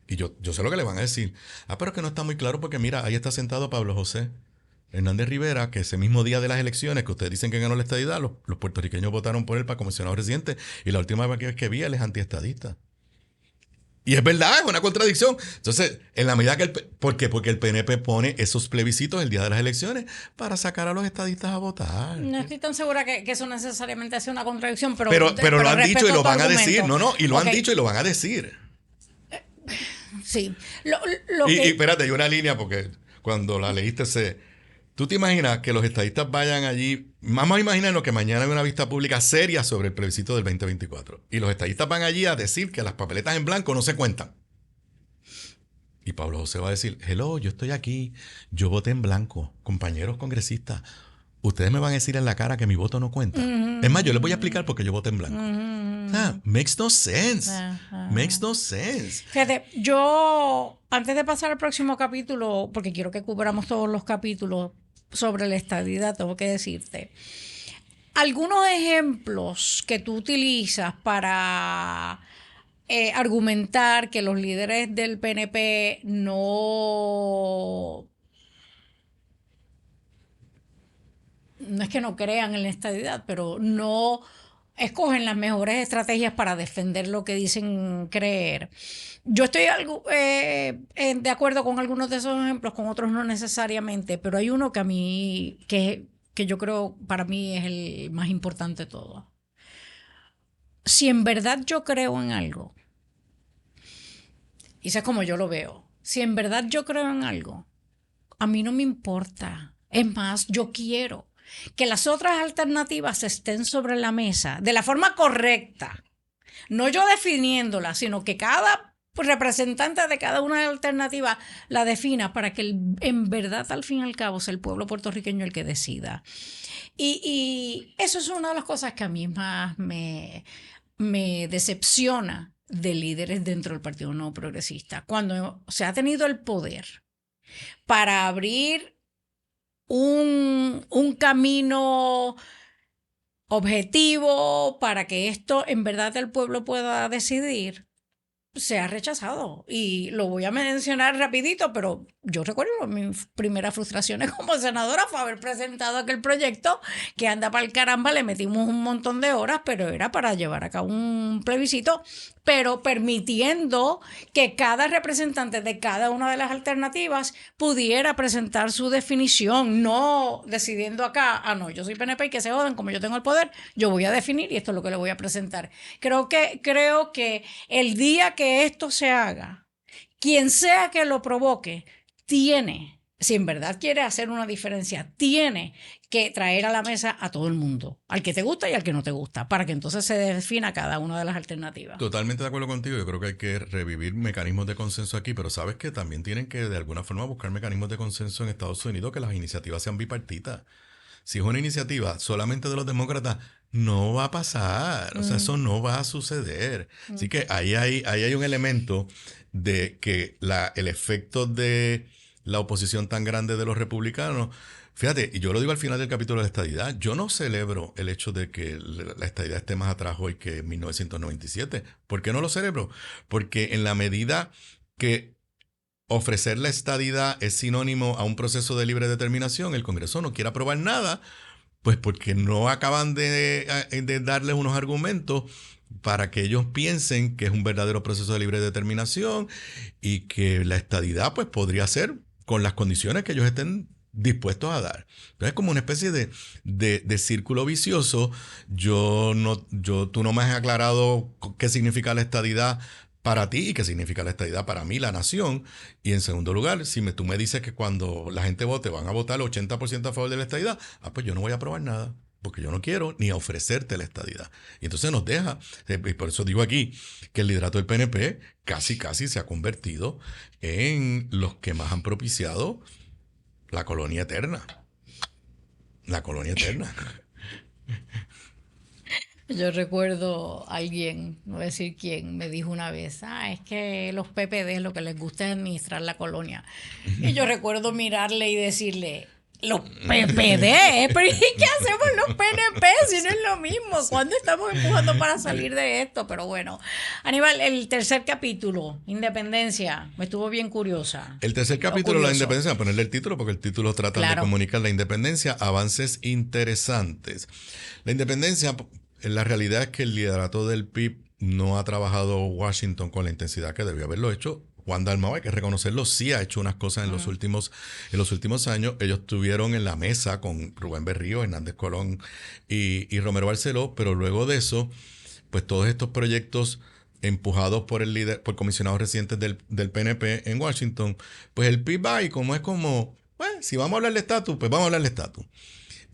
Y yo sé lo que le van a decir. Pero es que no está muy claro porque mira, ahí está sentado Pablo José Hernández Rivera, que ese mismo día de las elecciones que ustedes dicen que ganó la estadidad, los puertorriqueños votaron por él para comisionado residente, y la última vez que vi él es antiestadista. Y es verdad, es una contradicción. Entonces, en la medida que ¿por qué? Porque el PNP pone esos plebiscitos el día de las elecciones para sacar a los estadistas a votar. No estoy tan segura que eso necesariamente sea una contradicción, pero lo han dicho y lo van a decir. Y lo han dicho y lo van a decir. Sí. Y espérate, hay una línea porque cuando la leíste ¿tú te imaginas que los estadistas vayan allí? Vamos a imaginarnos que mañana hay una vista pública seria sobre el plebiscito del 2024. Y los estadistas van allí a decir que las papeletas en blanco no se cuentan. Y Pablo José va a decir, hello, yo estoy aquí, yo voté en blanco, compañeros congresistas. Ustedes me van a decir en la cara que mi voto no cuenta. Es más, yo les voy a explicar por qué yo voté en blanco. Makes no sense. Makes no sense. Fíjate, yo, antes de pasar al próximo capítulo, porque quiero que cubramos todos los capítulos sobre la estadidad, tengo que decirte algunos ejemplos que tú utilizas para argumentar que los líderes del PNP no es que no crean en la estadidad, pero no escogen las mejores estrategias para defender lo que dicen creer. Yo estoy de acuerdo con algunos de esos ejemplos, con otros no necesariamente, pero hay uno que a mí, que yo creo para mí es el más importante de todo. Si en verdad yo creo en algo, y eso es como yo lo veo, si en verdad yo creo en algo, a mí no me importa. Es más, yo quiero que las otras alternativas estén sobre la mesa de la forma correcta. No yo definiéndola, sino que cada representante de cada una de las alternativas la defina para que en verdad, al fin y al cabo, sea el pueblo puertorriqueño el que decida. Y eso es una de las cosas que a mí más me decepciona de líderes dentro del Partido Nuevo Progresista. Cuando se ha tenido el poder para abrir un camino objetivo para que esto en verdad el pueblo pueda decidir, se ha rechazado. Y lo voy a mencionar rapidito, pero yo recuerdo mis primeras frustraciones como senadora fue haber presentado aquel proyecto que anda para el caramba, le metimos un montón de horas, pero era para llevar a cabo un plebiscito, pero permitiendo que cada representante de cada una de las alternativas pudiera presentar su definición, no decidiendo acá, no, yo soy PNP y que se jodan, como yo tengo el poder, yo voy a definir y esto es lo que le voy a presentar. Creo que el día que esto se haga, quien sea que lo provoque, tiene, si en verdad quiere hacer una diferencia, tiene que traer a la mesa a todo el mundo, al que te gusta y al que no te gusta, para que entonces se defina cada una de las alternativas. Totalmente de acuerdo contigo. Yo creo que hay que revivir mecanismos de consenso aquí, pero sabes que también tienen que de alguna forma buscar mecanismos de consenso en Estados Unidos, que las iniciativas sean bipartitas. Si es una iniciativa solamente de los demócratas, no va a pasar. O sea, eso no va a suceder. Así que ahí hay un elemento de que el efecto de la oposición tan grande de los republicanos. Fíjate, y yo lo digo al final del capítulo de la estadidad, yo no celebro el hecho de que la estadidad esté más atrás hoy que en 1997. ¿Por qué no lo celebro? Porque en la medida que ofrecer la estadidad es sinónimo a un proceso de libre determinación, el Congreso no quiere aprobar nada, pues porque no acaban de darles unos argumentos para que ellos piensen que es un verdadero proceso de libre determinación y que la estadidad pues podría ser con las condiciones que ellos estén dispuestos a dar. Entonces es como una especie de círculo vicioso. Tú no me has aclarado qué significa la estadidad para ti y qué significa la estadidad para mí, la nación. Y en segundo lugar, si tú me dices que cuando la gente vote van a votar el 80% a favor de la estadidad, pues yo no voy a aprobar nada, porque yo no quiero ni ofrecerte la estadidad. Y entonces nos deja, y por eso digo aquí, que el liderato del PNP casi se ha convertido en los que más han propiciado la colonia eterna. La colonia eterna. Yo recuerdo a alguien, no voy a decir quién, me dijo una vez, es que los PPD lo que les gusta es administrar la colonia. Y yo recuerdo mirarle y decirle, los PPD, pero ¿qué hacemos los PNP si no es lo mismo? ¿Cuándo estamos empujando para salir de esto? Pero bueno, Aníbal, el tercer capítulo, Independencia, me estuvo bien curiosa. El tercer capítulo, la independencia, voy a ponerle el título porque el título trata de comunicar la independencia, avances interesantes. La independencia, la realidad es que el liderato del PIB no ha trabajado Washington con la intensidad que debió haberlo hecho. Juan Dalmau, hay que reconocerlo, sí ha hecho unas cosas en los últimos años. Ellos estuvieron en la mesa con Rubén Berrío, Hernández Colón y Romero Barceló, pero luego de eso, pues todos estos proyectos empujados por comisionados recientes del PNP en Washington, pues el PIB va y bueno, si vamos a hablar de estatus, pues vamos a hablar de estatus.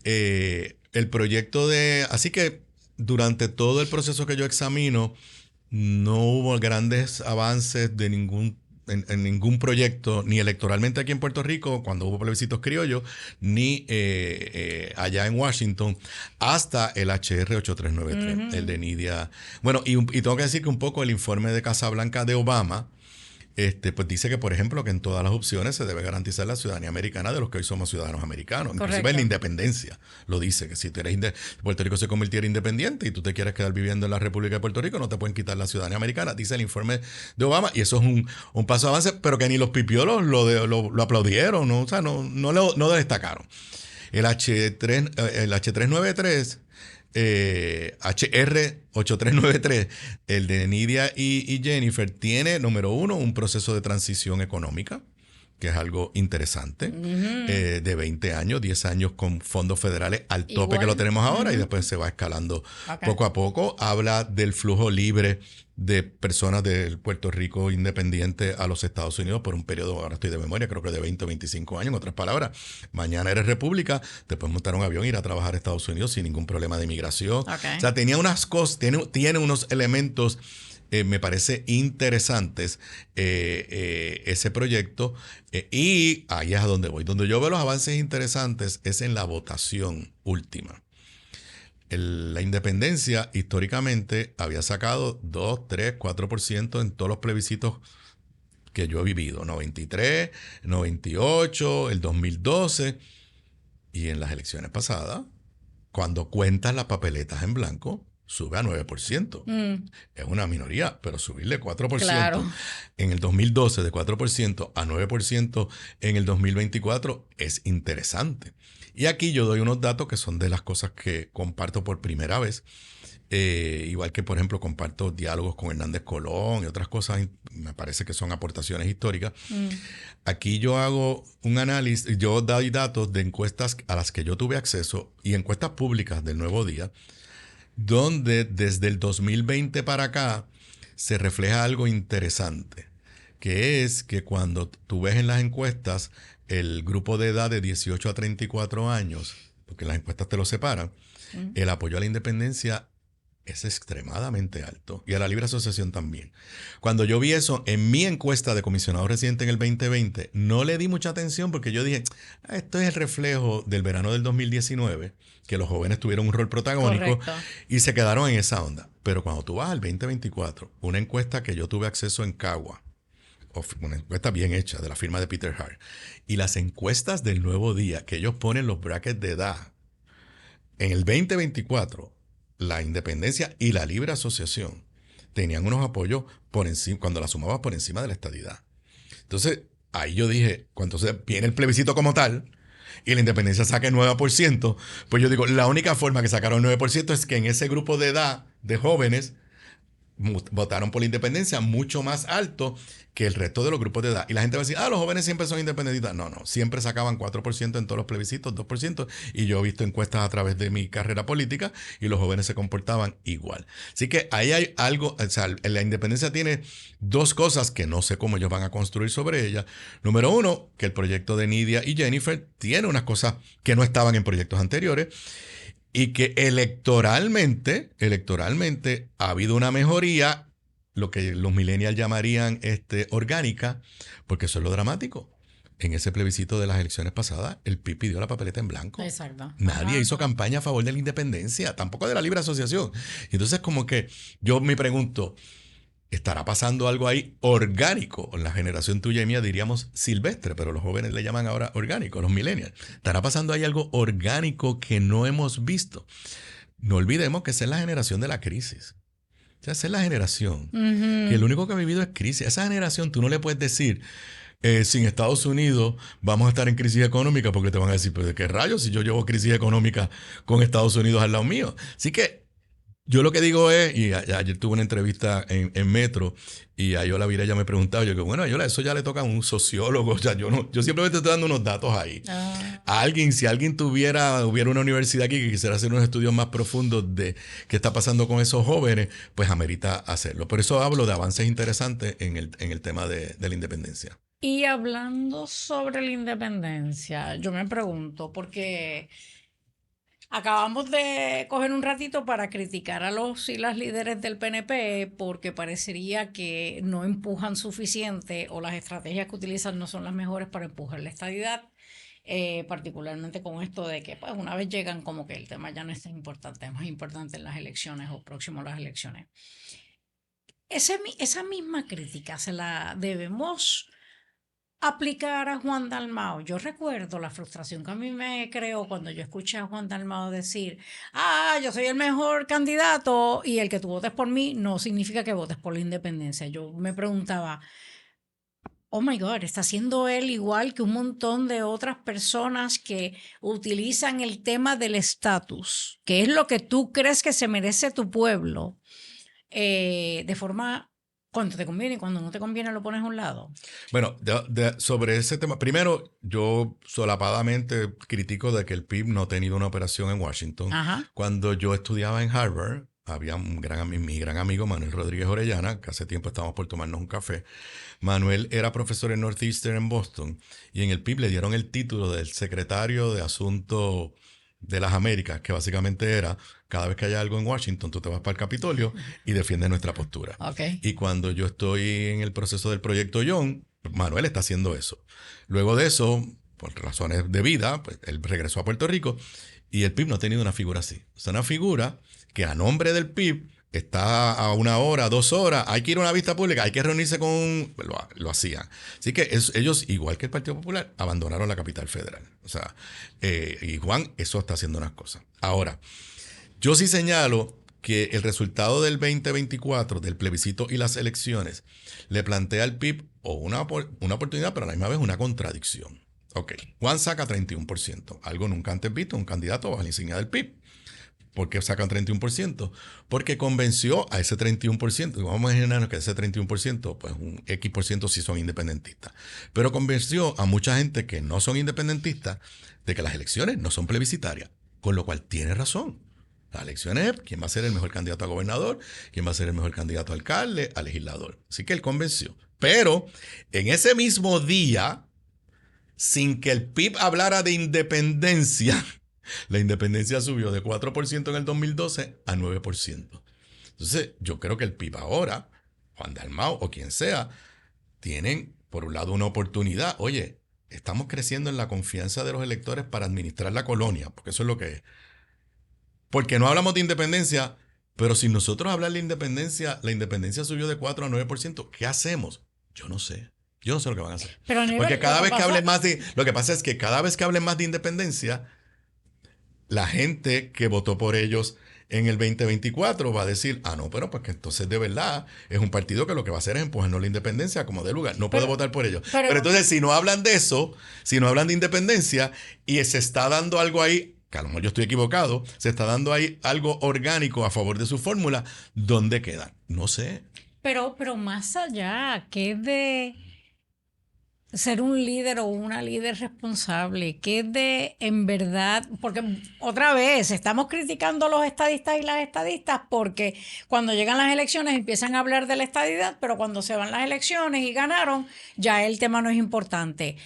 El proyecto así que durante todo el proceso que yo examino, no hubo grandes avances en ningún proyecto, ni electoralmente aquí en Puerto Rico, cuando hubo plebiscitos criollos, ni allá en Washington, hasta el HR 8393, el de Nidia. Bueno, y tengo que decir que un poco el informe de Casa Blanca de Obama, pues dice que, por ejemplo, que en todas las opciones se debe garantizar la ciudadanía americana de los que hoy somos ciudadanos americanos. Correcto. Inclusive en la independencia lo dice, que si tú eres Puerto Rico se convirtiera independiente y tú te quieres quedar viviendo en la República de Puerto Rico, no te pueden quitar la ciudadanía americana, dice el informe de Obama, y eso es un paso de avance, pero que ni los pipiolos lo aplaudieron, ¿no? O sea, no lo destacaron. El H393... HR 8393, el de Nidia y Jennifer, tiene, número uno, un proceso de transición económica, que es algo interesante, de 20 años, 10 años con fondos federales al tope que lo tenemos ahora, y después se va escalando poco a poco. Habla del flujo libre de personas del Puerto Rico independiente a los Estados Unidos por un periodo, ahora estoy de memoria, creo que de 20 o 25 años. En otras palabras, mañana eres república, te puedes montar un avión e ir a trabajar a Estados Unidos sin ningún problema de inmigración. O sea, tenía unas cosas, tiene unos elementos, me parece interesantes ese proyecto, y ahí es a donde voy. Donde yo veo los avances interesantes es en la votación última. La independencia históricamente había sacado 2, 3, 4% en todos los plebiscitos que yo he vivido, 93, 98, el 2012, y en las elecciones pasadas, cuando cuentas las papeletas en blanco, sube a 9%. Es una minoría, pero subirle 4% Claro. en el 2012, de 4% a 9% en el 2024, es interesante. Y aquí yo doy unos datos que son de las cosas que comparto por primera vez. Igual que, por ejemplo, comparto diálogos con Hernández Colón y otras cosas, me parece que son aportaciones históricas. Aquí yo hago un análisis, yo doy datos de encuestas a las que yo tuve acceso y encuestas públicas del Nuevo Día, donde desde el 2020 para acá se refleja algo interesante, que es que cuando tú ves en las encuestas el grupo de edad de 18 a 34 años, porque las encuestas te lo separan, el apoyo a la independencia es extremadamente alto y a la libre asociación también. Cuando yo vi eso en mi encuesta de comisionado residente en el 2020, no le di mucha atención porque yo dije, esto es el reflejo del verano del 2019, que los jóvenes tuvieron un rol protagónico. Correcto. Y se quedaron en esa onda. Pero cuando tú vas al 2024, una encuesta que yo tuve acceso en Cagua, una encuesta bien hecha de la firma de Peter Hart, y las encuestas del Nuevo Día, que ellos ponen los brackets de edad, en el 2024, la independencia y la libre asociación tenían unos apoyos por encima, cuando la sumabas por encima de la estadidad. Entonces, ahí yo dije, cuando viene el plebiscito como tal y la independencia saca el 9%, pues yo digo, la única forma que sacaron el 9% es que en ese grupo de edad de jóvenes votaron por la independencia mucho más alto que el resto de los grupos de edad. Y la gente va a decir, los jóvenes siempre son independentistas. No, siempre sacaban 4% en todos los plebiscitos, 2%. Y yo he visto encuestas a través de mi carrera política y los jóvenes se comportaban igual. Así que ahí hay algo, o sea, la independencia tiene dos cosas que no sé cómo ellos van a construir sobre ella. Número uno, que el proyecto de Nidia y Jennifer tiene unas cosas que no estaban en proyectos anteriores. Y que electoralmente ha habido una mejoría, lo que los millennials llamarían orgánica, porque eso es lo dramático. En ese plebiscito de las elecciones pasadas, el PIB pidió la papeleta en blanco. Exacto. Nadie hizo campaña a favor de la independencia, tampoco de la libre asociación. Entonces, como que yo me pregunto, ¿estará pasando algo ahí orgánico? En la generación tuya y mía diríamos silvestre, pero los jóvenes le llaman ahora orgánico, los millennials. ¿Estará pasando ahí algo orgánico que no hemos visto? No olvidemos que esa es la generación de la crisis. O sea, esa es la generación que lo único que ha vivido es crisis. Esa generación tú no le puedes decir, sin Estados Unidos vamos a estar en crisis económica, porque te van a decir, ¿pero de qué rayos si yo llevo crisis económica con Estados Unidos al lado mío? Así que yo lo que digo es, y ayer tuve una entrevista en Metro y Ayola Virella me preguntaba, yo que bueno, Ayola, eso ya le toca a un sociólogo, o sea, yo simplemente estoy dando unos datos ahí. Si alguien hubiera una universidad aquí que quisiera hacer unos estudios más profundos de qué está pasando con esos jóvenes, pues amerita hacerlo. Por eso hablo de avances interesantes en el tema de la independencia. Y hablando sobre la independencia, yo me pregunto, porque acabamos de coger un ratito para criticar a los y las líderes del PNP porque parecería que no empujan suficiente o las estrategias que utilizan no son las mejores para empujar la estadidad, particularmente con esto de que pues una vez llegan como que el tema ya no es tan importante, es más importante en las elecciones o próximo a las elecciones. Esa misma crítica se la debemos aplicar a Juan Dalmau. Yo recuerdo la frustración que a mí me creó cuando yo escuché a Juan Dalmau decir, yo soy el mejor candidato y el que tú votes por mí no significa que votes por la independencia. Yo me preguntaba, oh my God, está haciendo él igual que un montón de otras personas que utilizan el tema del estatus, que es lo que tú crees que se merece tu pueblo, de forma... Cuando te conviene y cuando no te conviene lo pones a un lado. Bueno, sobre ese tema, primero yo solapadamente critico de que el PIB no ha tenido una operación en Washington. Ajá. Cuando yo estudiaba en Harvard, había mi gran amigo Manuel Rodríguez Orellana, que hace tiempo estábamos por tomarnos un café. Manuel era profesor en Northeastern en Boston y en el PIB le dieron el título del secretario de Asuntos de las Américas, que básicamente era, cada vez que haya algo en Washington, tú te vas para el Capitolio y defiendes nuestra postura. Okay. Y cuando yo estoy en el proceso del proyecto John, Manuel está haciendo eso. Luego de eso, por razones de vida, pues él regresó a Puerto Rico y el PIB no ha tenido una figura así. Es una figura que a nombre del PIB está a 1 hora, 2 horas, hay que ir a una vista pública, hay que reunirse con... Lo hacían. Así que ellos, igual que el Partido Popular, abandonaron la capital federal. O sea, y Juan, eso está haciendo unas cosas. Ahora, yo sí señalo que el resultado del 2024, del plebiscito y las elecciones, le plantea al PIB una oportunidad, pero a la misma vez una contradicción. Ok, Juan saca 31%, algo nunca antes visto, un candidato bajo la insignia del PIB. ¿Por qué sacan 31%? Porque convenció a ese 31%. Vamos a imaginarnos que ese 31%, pues un X% sí son independentistas. Pero convenció a mucha gente que no son independentistas de que las elecciones no son plebiscitarias. Con lo cual tiene razón. Las elecciones es quién va a ser el mejor candidato a gobernador, quién va a ser el mejor candidato a alcalde, a legislador. Así que él convenció. Pero en ese mismo día, sin que el PIB hablara de independencia, la independencia subió de 4% en el 2012 a 9%. Entonces, yo creo que el PIB ahora, Juan Dalmau o quien sea, tienen, por un lado, una oportunidad. Oye, estamos creciendo en la confianza de los electores para administrar la colonia, porque eso es lo que es. Porque no hablamos de independencia, pero si nosotros hablamos de la independencia subió de 4 a 9%, ¿qué hacemos? Yo no sé. Yo no sé lo que van a hacer. Pero porque cada vez que hablen más de... Lo que pasa es que cada vez que hablen más de independencia, la gente que votó por ellos en el 2024 va a decir, no, pero pues que entonces de verdad es un partido que lo que va a hacer es empujarnos la independencia como de lugar. No puedo votar por ellos. Pero entonces si no hablan de eso, si no hablan de independencia y se está dando algo ahí, que a lo mejor yo estoy equivocado, se está dando ahí algo orgánico a favor de su fórmula, ¿dónde quedan? No sé. Pero más allá, ¿qué de ser un líder o una líder responsable? ¿Qué de, en verdad? Porque otra vez, estamos criticando a los estadistas y las estadistas porque cuando llegan las elecciones empiezan a hablar de la estadidad, pero cuando se van las elecciones y ganaron, ya el tema no es importante.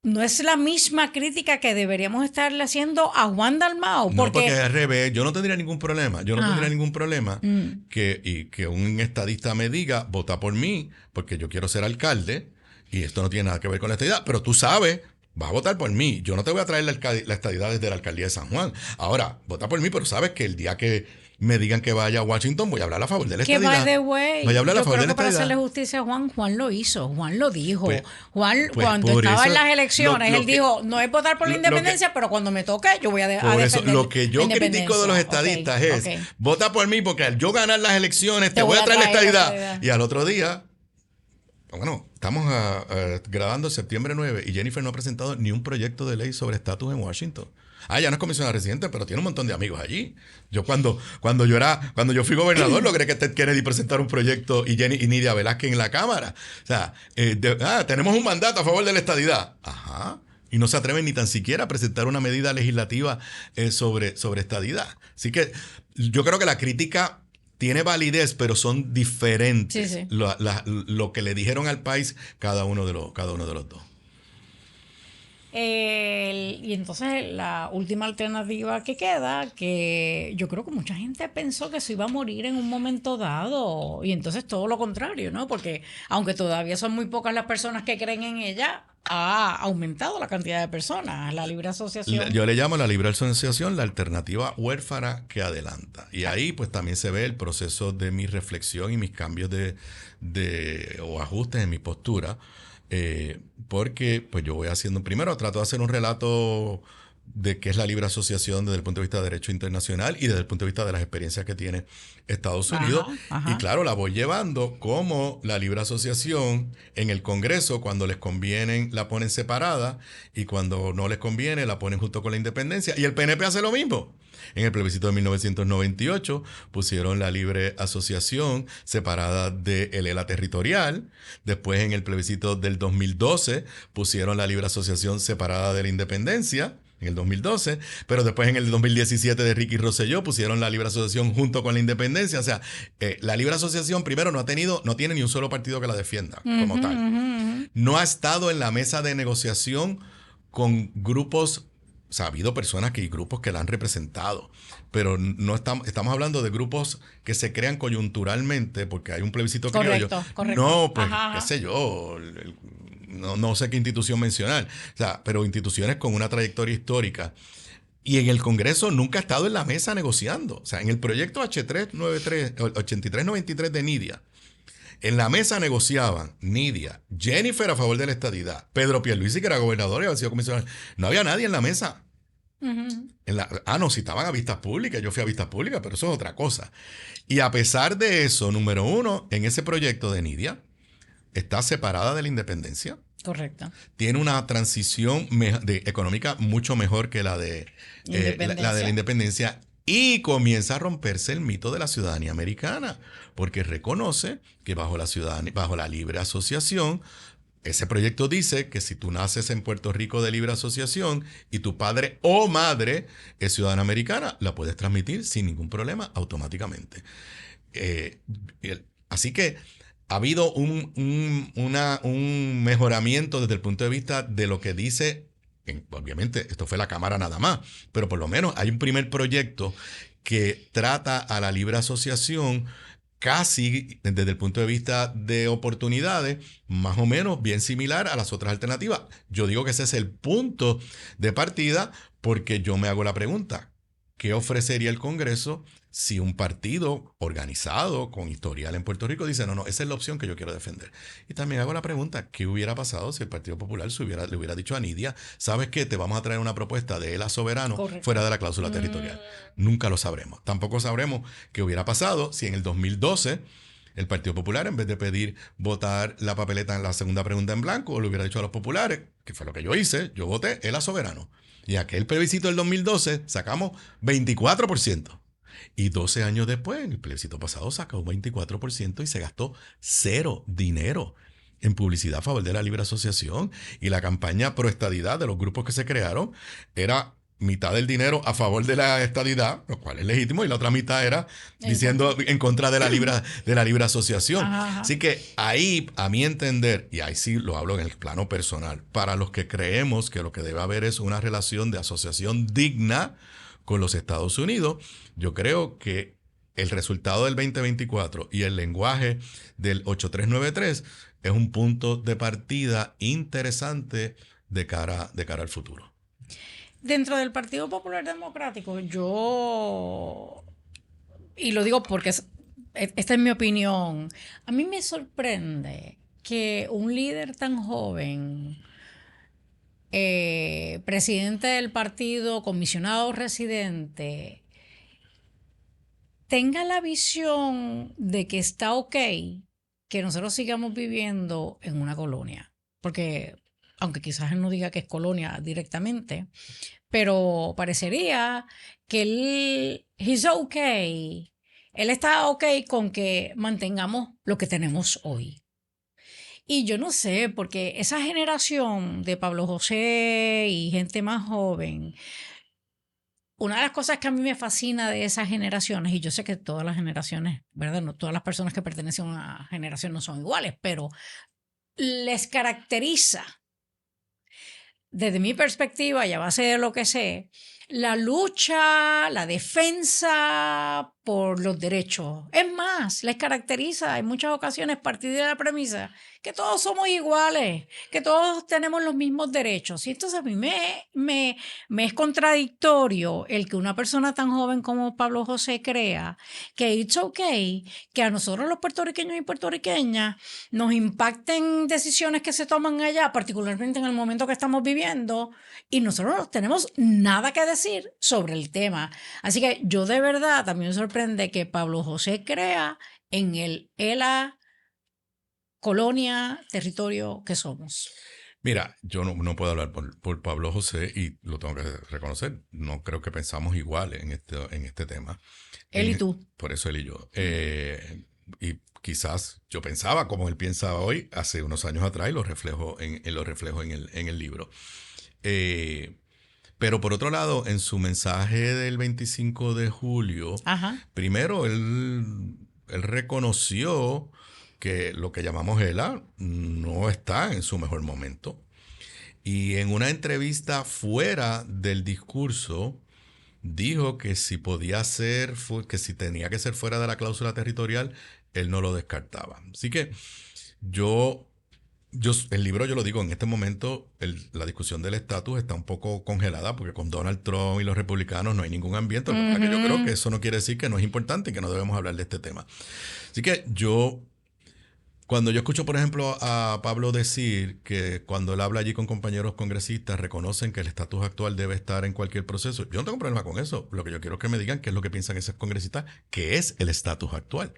No es la misma crítica que deberíamos estarle haciendo a Juan Dalmau. Porque al revés, yo no tendría ningún problema. Yo no tendría ningún problema que un estadista me diga, vota por mí, porque yo quiero ser alcalde, y esto no tiene nada que ver con la estadidad. Pero tú sabes, vas a votar por mí. Yo no te voy a traer la estadidad desde la alcaldía de San Juan. Ahora, vota por mí, pero sabes que el día que me digan que vaya a Washington, voy a hablar a favor de la estadidad. Que by the way, voy a hablar a favor de la para estadidad. hacerle justicia a Juan lo hizo, Juan lo dijo. Juan, pues cuando estaba en las elecciones, él dijo, no es votar por la independencia, pero cuando me toque, yo voy a defender lo que yo critico de los estadistas es, vota por mí porque al yo ganar las elecciones te voy a traer la estadidad. Y al otro día, bueno, estamos grabando septiembre 9 y Jennifer no ha presentado ni un proyecto de ley sobre estatus en Washington. Ya no es comisionada residente, pero tiene un montón de amigos allí. Yo cuando yo fui gobernador logré que Ted Kennedy presentara un proyecto y Nidia Velázquez en la Cámara. O sea, tenemos un mandato a favor de la estadidad. Ajá. Y no se atreven ni tan siquiera a presentar una medida legislativa sobre estadidad. Así que yo creo que la crítica tiene validez, pero son diferentes. Sí. Lo que le dijeron al país cada uno de los dos. Y entonces la última alternativa que queda, que yo creo que mucha gente pensó que se iba a morir en un momento dado, y entonces todo lo contrario, ¿no? Porque aunque todavía son muy pocas las personas que creen en ella, ha aumentado la cantidad de personas. La libre asociación. Yo le llamo la libre asociación la alternativa huérfana que adelanta. Y ahí pues también se ve el proceso de mi reflexión y mis cambios o ajustes en mi postura. Porque pues yo voy haciendo, primero trato de hacer un relato de qué es la libre asociación desde el punto de vista de derecho internacional y desde el punto de vista de las experiencias que tiene Estados Unidos. Y claro, la voy llevando como la libre asociación en el Congreso, cuando les conviene la ponen separada y cuando no les conviene la ponen junto con la independencia. Y el PNP hace lo mismo. En el plebiscito de 1998 pusieron la libre asociación separada del ELA territorial. Después en el plebiscito del 2012 pusieron la libre asociación separada de la independencia. En el 2012, pero después en el 2017 de Ricky Rosselló pusieron la libre asociación junto con la independencia. O sea, la libre asociación primero no tiene ni un solo partido que la defienda como tal. No ha estado en la mesa de negociación con grupos. O sea, ha habido personas y grupos que la han representado, pero no estamos hablando de grupos que se crean coyunturalmente porque hay un plebiscito criollo. Correcto. No, pues, qué sé yo, no sé qué institución mencionar, o sea, pero instituciones con una trayectoria histórica. Y en el Congreso nunca ha estado en la mesa negociando. O sea, en el proyecto H393, 8393 de Nidia, en la mesa negociaban Nidia, Jennifer a favor de la estadidad, Pedro Pierluisi, que era gobernador y había sido comisionado. No había nadie en la mesa. No, citaban a vistas públicas, yo fui a vistas públicas, pero eso es otra cosa. Y a pesar de eso, número uno, en ese proyecto de Nidia, está separada de la independencia. Correcto. Tiene una transición económica mucho mejor que la de la independencia. Y comienza a romperse el mito de la ciudadanía americana, porque reconoce que bajo la libre asociación, ese proyecto dice que si tú naces en Puerto Rico de libre asociación y tu padre o madre es ciudadana americana, la puedes transmitir sin ningún problema automáticamente. Así que ha habido un mejoramiento desde el punto de vista de lo que dice. Obviamente, esto fue la Cámara nada más, pero por lo menos hay un primer proyecto que trata a la libre asociación casi desde el punto de vista de oportunidades, más o menos bien similar a las otras alternativas. Yo digo que ese es el punto de partida porque yo me hago la pregunta, ¿qué ofrecería el Congreso si un partido organizado con historial en Puerto Rico dice, no, esa es la opción que yo quiero defender? Y también hago la pregunta, ¿qué hubiera pasado si el Partido Popular le hubiera dicho a Nidia, ¿sabes qué? Te vamos a traer una propuesta de ELA soberano fuera de la cláusula territorial. Nunca lo sabremos. Tampoco sabremos qué hubiera pasado si en el 2012 el Partido Popular, en vez de pedir votar la papeleta en la segunda pregunta en blanco, le hubiera dicho a los populares, que fue lo que yo hice, yo voté ELA soberano. Y aquel plebiscito del 2012 sacamos 24%. Y 12 años después, en el plebiscito pasado, sacó un 24% y se gastó cero dinero en publicidad a favor de la libre asociación. Y la campaña pro estadidad de los grupos que se crearon era mitad del dinero a favor de la estadidad, lo cual es legítimo, y la otra mitad era diciendo en contra de la libre asociación. Ajá. Así que ahí, a mi entender, y ahí sí lo hablo en el plano personal, para los que creemos que lo que debe haber es una relación de asociación digna con los Estados Unidos, yo creo que el resultado del 2024 y el lenguaje del 8393 es un punto de partida interesante de cara al futuro. Dentro del Partido Popular Democrático, y lo digo porque esta es mi opinión, a mí me sorprende que un líder tan joven, presidente del partido, comisionado residente, tenga la visión de que está ok que nosotros sigamos viviendo en una colonia. Porque, aunque quizás él no diga que es colonia directamente, pero parecería que he's okay. Él está ok con que mantengamos lo que tenemos hoy. Y yo no sé, porque esa generación de Pablo José y gente más joven, una de las cosas que a mí me fascina de esas generaciones, y yo sé que todas las generaciones, ¿verdad? No todas las personas que pertenecen a una generación no son iguales, pero les caracteriza, desde mi perspectiva y a base de lo que sé, la lucha, la defensa por los derechos. Es más, les caracteriza en muchas ocasiones partir de la premisa que todos somos iguales, que todos tenemos los mismos derechos. Y entonces a mí me es contradictorio el que una persona tan joven como Pablo José crea que it's okay, que a nosotros los puertorriqueños y puertorriqueñas nos impacten decisiones que se toman allá, particularmente en el momento que estamos viviendo, y nosotros no tenemos nada que decir sobre el tema. Así que yo de verdad también me sorprende que Pablo José crea en el ELA colonia, territorio que somos. Mira, yo no puedo hablar por Pablo José y lo tengo que reconocer. No creo que pensamos igual en este tema. Él y tú. Por eso él y yo. Y quizás yo pensaba como él piensa hoy, hace unos años atrás, y lo reflejo en el libro. Pero por otro lado, en su mensaje del 25 de julio, primero él reconoció que lo que llamamos ELA no está en su mejor momento. Y en una entrevista fuera del discurso, dijo que si podía ser, que si tenía que ser fuera de la cláusula territorial, él no lo descartaba. Así que el libro, yo lo digo, en este momento la discusión del estatus está un poco congelada porque con Donald Trump y los republicanos no hay ningún ambiente. Que yo creo que eso no quiere decir que no es importante y que no debemos hablar de este tema. Así que yo Cuando yo escucho, por ejemplo, a Pablo decir que cuando él habla allí con compañeros congresistas reconocen que el estatus actual debe estar en cualquier proceso, yo no tengo problema con eso. Lo que yo quiero es que me digan qué es lo que piensan esos congresistas, que es el estatus actual.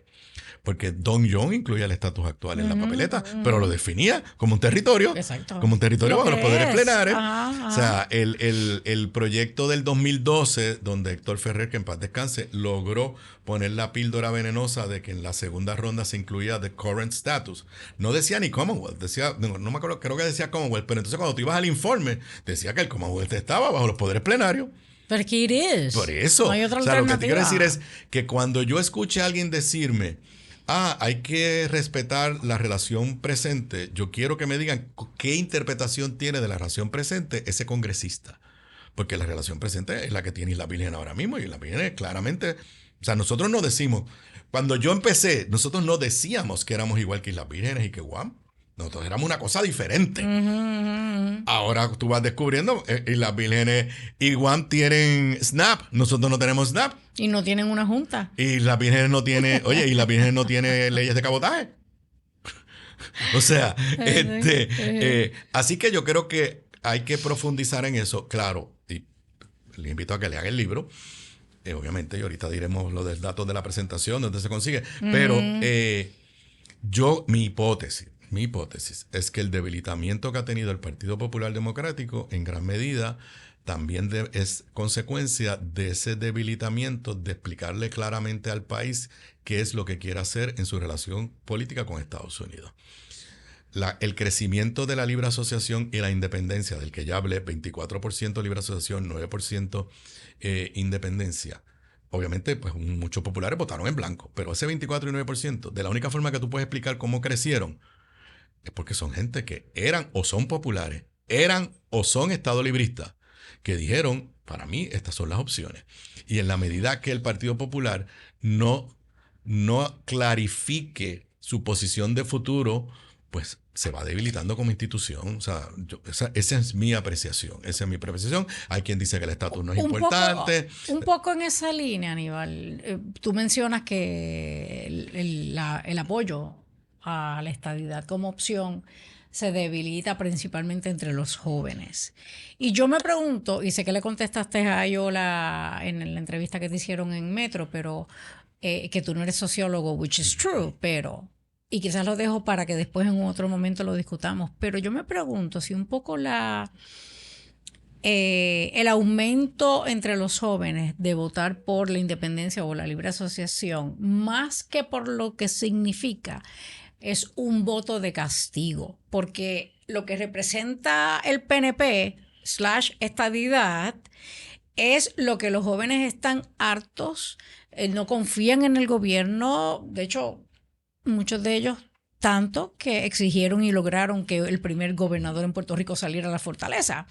Porque Don John incluía el estatus actual en la papeleta, pero lo definía como un territorio. Exacto. Como un territorio bajo los poderes plenarios. Ajá. O sea, el proyecto del 2012, donde Héctor Ferrer, que en paz descanse, logró poner la píldora venenosa de que en la segunda ronda se incluía the current status. No decía ni Commonwealth, decía, no me acuerdo, creo que decía Commonwealth, pero entonces cuando tú ibas al informe, decía que el Commonwealth estaba bajo los poderes plenarios. Pero que it is. Por eso. No hay otra o sea, lo que te quiero alternativa. decir es que cuando yo escuche a alguien decirme, hay que respetar la relación presente, yo quiero que me digan qué interpretación tiene de la relación presente ese congresista. Porque la relación presente es la que tiene Islas Vírgenes ahora mismo, y Islas Vírgenes claramente, o sea, nosotros no decimos, cuando yo empecé, nosotros no decíamos que éramos igual que Islas Vírgenes y que Guam. Nosotros éramos una cosa diferente. Ahora tú vas descubriendo, Islas Vírgenes y Guam tienen SNAP, nosotros no tenemos SNAP. Y no tienen una junta. Y Islas Vírgenes no tiene, oye, Islas Vírgenes no tiene leyes de cabotaje. O sea, así que yo creo que hay que profundizar en eso, claro, y les invito a que lean el libro. Obviamente, y ahorita diremos lo del dato de la presentación, donde se consigue, pero mi hipótesis es que el debilitamiento que ha tenido el Partido Popular Democrático en gran medida también es consecuencia de ese debilitamiento de explicarle claramente al país qué es lo que quiere hacer en su relación política con Estados Unidos. El crecimiento de la libre asociación y la independencia, del que ya hablé, 24% libre asociación, 9% independencia. Obviamente, pues muchos populares votaron en blanco, pero ese 24 y 9%, de la única forma que tú puedes explicar cómo crecieron, es porque son gente que eran o son populares, eran o son estado libristas, que dijeron, para mí, estas son las opciones. Y en la medida que el Partido Popular no clarifique su posición de futuro, pues se va debilitando como institución. O sea, esa es mi apreciación. Esa es mi apreciación. Hay quien dice que el estatus no es importante. Un poco en esa línea, Aníbal. Tú mencionas que el apoyo a la estadidad como opción se debilita principalmente entre los jóvenes. Y yo me pregunto, y sé que le contestaste a Ayola en la entrevista que te hicieron en Metro, pero que tú no eres sociólogo, which is true, pero... Y quizás lo dejo para que después en otro momento lo discutamos. Pero yo me pregunto si un poco el aumento entre los jóvenes de votar por la independencia o la libre asociación, más que por lo que significa, es un voto de castigo. Porque lo que representa el PNP/estadidad es lo que los jóvenes están hartos, no confían en el gobierno. De hecho, muchos de ellos tanto que exigieron y lograron que el primer gobernador en Puerto Rico saliera a la fortaleza.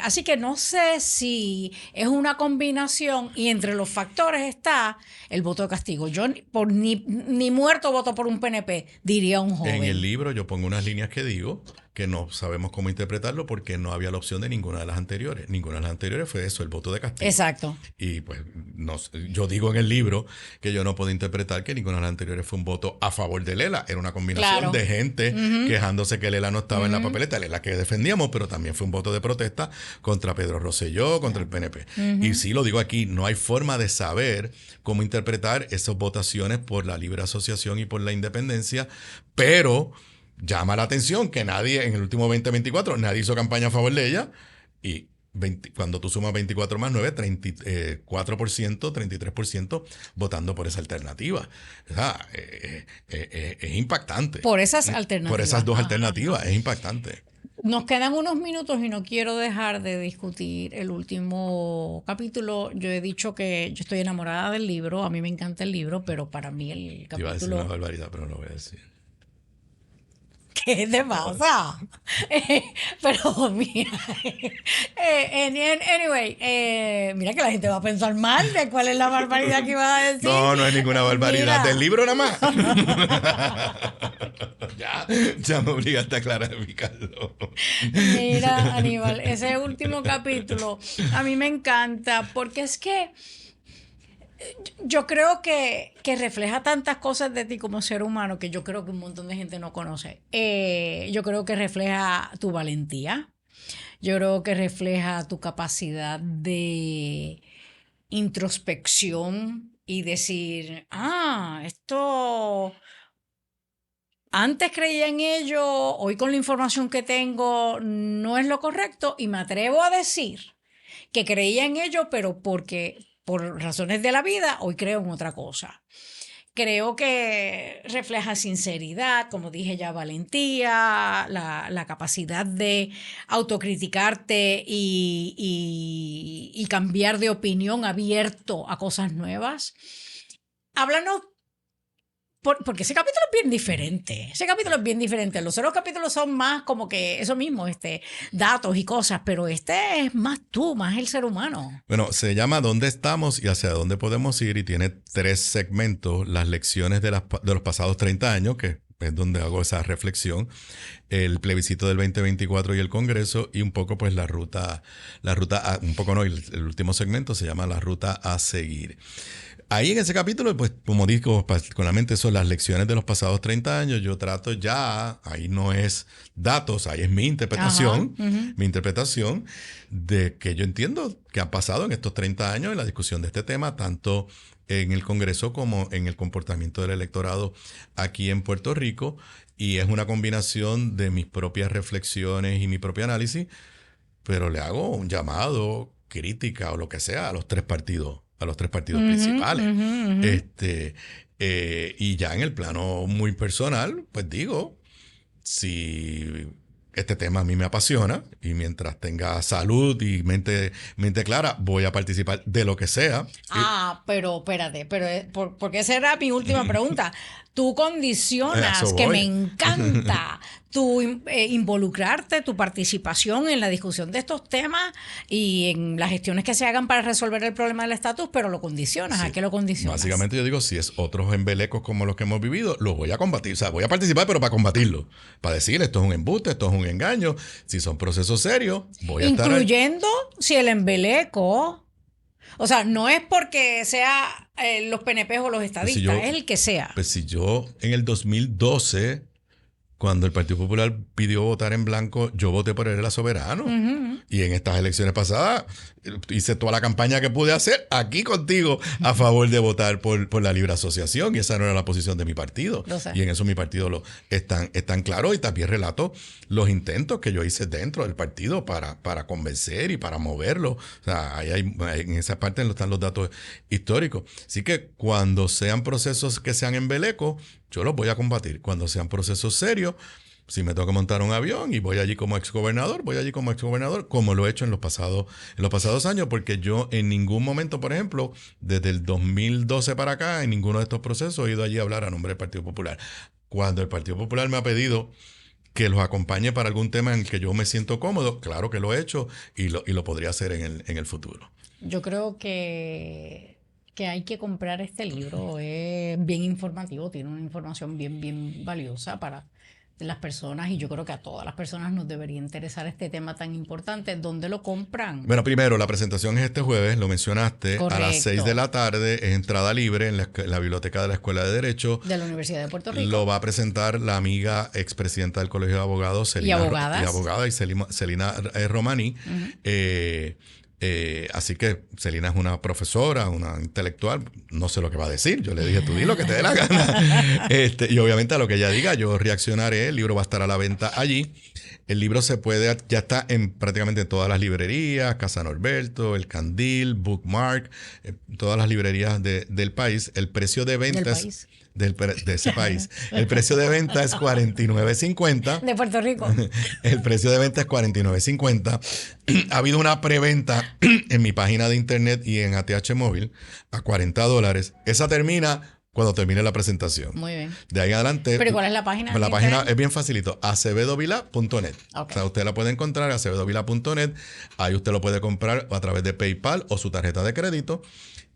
Así que no sé si es una combinación y entre los factores está el voto de castigo. Yo ni muerto voto por un PNP, diría un joven. En el libro yo pongo unas líneas que digo que no sabemos cómo interpretarlo porque no había la opción de ninguna de las anteriores. Ninguna de las anteriores fue eso, el voto de castigo. Exacto. Y pues yo digo en el libro que yo no puedo interpretar que ninguna de las anteriores fue un voto a favor de Lela. Era una combinación de gente quejándose que Lela no estaba en la papeleta. Lela que defendíamos, pero también fue un voto de protesta contra Pedro Rosselló, contra el PNP. Y sí lo digo aquí, no hay forma de saber cómo interpretar esas votaciones por la libre asociación y por la independencia, pero llama la atención que nadie, en el último 2024, nadie hizo campaña a favor de ella. Y cuando tú sumas 24 más 9, 34%, 33% votando por esa alternativa. O sea, es impactante. Por esas alternativas. Por esas dos alternativas, es impactante. Nos quedan unos minutos y no quiero dejar de discutir el último capítulo. Yo he dicho que yo estoy enamorada del libro, a mí me encanta el libro, pero para mí el capítulo... Te iba a decir una barbaridad, pero no lo voy a decir. ¿Qué te pasa? Pero mira, anyway, mira que la gente va a pensar mal de cuál es la barbaridad que iba a decir. No es ninguna barbaridad. Mira. Del libro nada más. ya me obligaste a clarificarlo. Mira, Aníbal, ese último capítulo a mí me encanta porque es que Yo creo que refleja tantas cosas de ti como ser humano que yo creo que un montón de gente no conoce. Yo creo que refleja tu valentía. Yo creo que refleja tu capacidad de introspección y decir, esto antes creía en ello, hoy con la información que tengo no es lo correcto y me atrevo a decir que creía en ello, pero porque por razones de la vida hoy creo en otra cosa. Creo que refleja sinceridad, como dije ya, valentía, la capacidad de autocriticarte y cambiar de opinión abierto a cosas nuevas. Háblanos, porque ese capítulo es bien diferente. Ese capítulo es bien diferente. Los otros capítulos son más como que eso mismo, datos y cosas, pero este es más tú, más el ser humano. Bueno, se llama ¿Dónde estamos y hacia dónde podemos ir? Y tiene 3 segmentos, las lecciones de los pasados 30 años, que es donde hago esa reflexión, el plebiscito del 2024 y el Congreso, y un poco pues la ruta un poco no, el último segmento se llama la ruta a seguir. Ahí en ese capítulo, pues como digo, con la mente son las lecciones de los pasados 30 años. Yo trato ya, ahí no es datos, ahí es mi interpretación, mi interpretación de que yo entiendo que ha pasado en estos 30 años en la discusión de este tema, tanto en el Congreso como en el comportamiento del electorado aquí en Puerto Rico. Y es una combinación de mis propias reflexiones y mi propio análisis, pero le hago un llamado, crítica o lo que sea a los 3 partidos. A los 3 partidos principales. Y ya en el plano muy personal, pues digo, si este tema a mí me apasiona y mientras tenga salud y mente clara, voy a participar de lo que sea. Pero espérate, porque esa era mi última pregunta. Tú condicionas, que me encanta, tu involucrarte, tu participación en la discusión de estos temas y en las gestiones que se hagan para resolver el problema del estatus, pero lo condicionas. Sí. ¿A qué lo condicionas? Básicamente yo digo, si es otros embelecos como los que hemos vivido, los voy a combatir. O sea, voy a participar, pero para combatirlo. Para decir, esto es un embuste, esto es un engaño. Si son procesos serios, voy a estar... Incluyendo si el embeleco... O sea, no es porque sea los PNP o los estadistas, es el que sea. Pues si yo en el 2012, cuando el Partido Popular pidió votar en blanco, yo voté por Herrera Soberano. Y en estas elecciones pasadas hice toda la campaña que pude hacer aquí contigo a favor de votar por la libre asociación. Y esa no era la posición de mi partido. Y en eso mi partido están claros. Y también relato los intentos que yo hice dentro del partido para convencer y para moverlo. O sea, en esa parte están los datos históricos. Así que cuando sean procesos que sean embelecos, yo los voy a combatir. Cuando sean procesos serios, si me toca montar un avión y voy allí como exgobernador, como lo he hecho en los pasados años, porque yo en ningún momento, por ejemplo, desde el 2012 para acá, en ninguno de estos procesos he ido allí a hablar a nombre del Partido Popular. Cuando el Partido Popular me ha pedido que los acompañe para algún tema en el que yo me siento cómodo, claro que lo he hecho y lo podría hacer en el futuro. Yo creo que hay que comprar este libro. Es bien informativo, tiene una información bien valiosa para las personas y yo creo que a todas las personas nos debería interesar este tema tan importante. ¿Dónde lo compran? Bueno, primero, la presentación es este jueves, lo mencionaste. Correcto. A las 6 de la tarde, es entrada libre en la biblioteca de la Escuela de Derecho. De la Universidad de Puerto Rico. Lo va a presentar la amiga expresidenta del Colegio de Abogados, Celina Romaní. Así que Celina es una profesora, una intelectual, no sé lo que va a decir, yo le dije, tú di lo que te dé la gana. Y obviamente a lo que ella diga, yo reaccionaré, el libro va a estar a la venta allí. El libro ya está prácticamente en todas las librerías, Casa Norberto, El Candil, Bookmark, todas las librerías del país. El precio de venta es... De ese país. El precio de venta es $49.50. De Puerto Rico. El precio de venta es $49.50. Ha habido una preventa en mi página de internet y en ATH Móvil a $40. Esa termina cuando termine la presentación. Muy bien. De ahí adelante. ¿Pero cuál es la página? La página es bien facilito. acevedovila.net. Okay. O sea, usted la puede encontrar en acevedovila.net. Ahí usted lo puede comprar a través de PayPal o su tarjeta de crédito.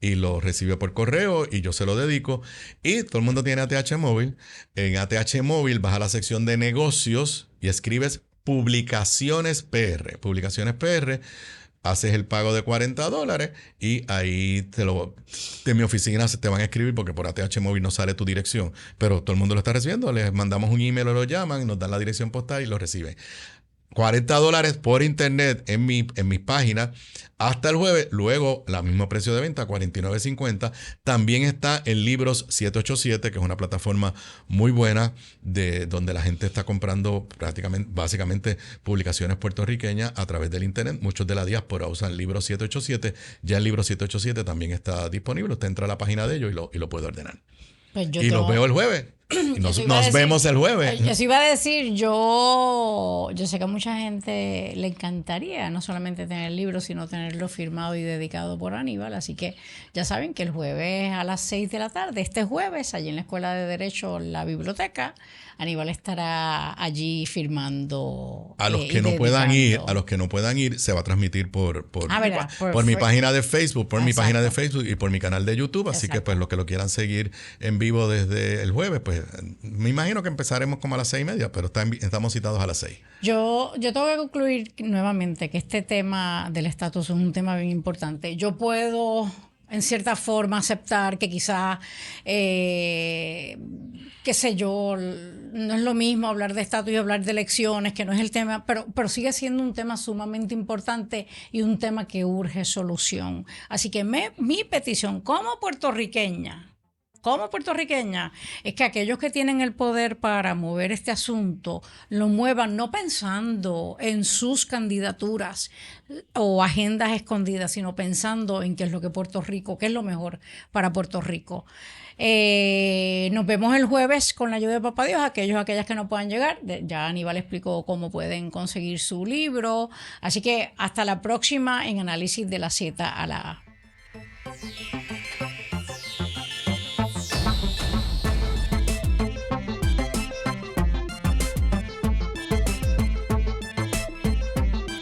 Y lo recibe por correo y yo se lo dedico. Y todo el mundo tiene ATH Móvil. En ATH Móvil vas a la sección de negocios y escribes Publicaciones PR. Publicaciones PR. haces el pago de $40 y ahí de mi oficina se te van a escribir porque por ATH móvil no sale tu dirección, pero todo el mundo lo está recibiendo, les mandamos un email o lo llaman, nos dan la dirección postal y lo reciben. $40 por internet en mis páginas hasta el jueves. Luego, el mismo precio de venta, $49.50. También está en Libros 787, que es una plataforma muy buena donde la gente está comprando básicamente publicaciones puertorriqueñas a través del internet. Muchos de la diáspora usan Libros 787. Ya el Libro 787 también está disponible. Usted entra a la página de ellos y lo puede ordenar. Pues y los veo el jueves. Y nos vemos el jueves. Eso iba a decir, yo sé que a mucha gente le encantaría no solamente tener el libro, sino tenerlo firmado y dedicado por Aníbal. Así que ya saben que el jueves a las 6 de la tarde, este jueves, allí en la Escuela de Derecho, la biblioteca, Aníbal estará allí firmando. A los que no puedan ir, se va a transmitir por mi página de Facebook, mi página de Facebook y por mi canal de YouTube. Así que pues los que lo quieran seguir en vivo desde el jueves, pues me imagino que empezaremos como a las 6:30, pero estamos citados a las 6. Yo tengo que concluir nuevamente que este tema del estatus es un tema bien importante. Yo puedo, en cierta forma, aceptar que quizás, qué sé yo, no es lo mismo hablar de estatus y hablar de elecciones, que no es el tema, pero sigue siendo un tema sumamente importante y un tema que urge solución. Así que mi petición como puertorriqueña, es que aquellos que tienen el poder para mover este asunto lo muevan no pensando en sus candidaturas o agendas escondidas, sino pensando en qué es lo que qué es lo mejor para Puerto Rico. Nos vemos el jueves con la ayuda de Papá Dios, aquellas que no puedan llegar. Ya Aníbal explicó cómo pueden conseguir su libro. Así que hasta la próxima en Análisis de la Z a la A.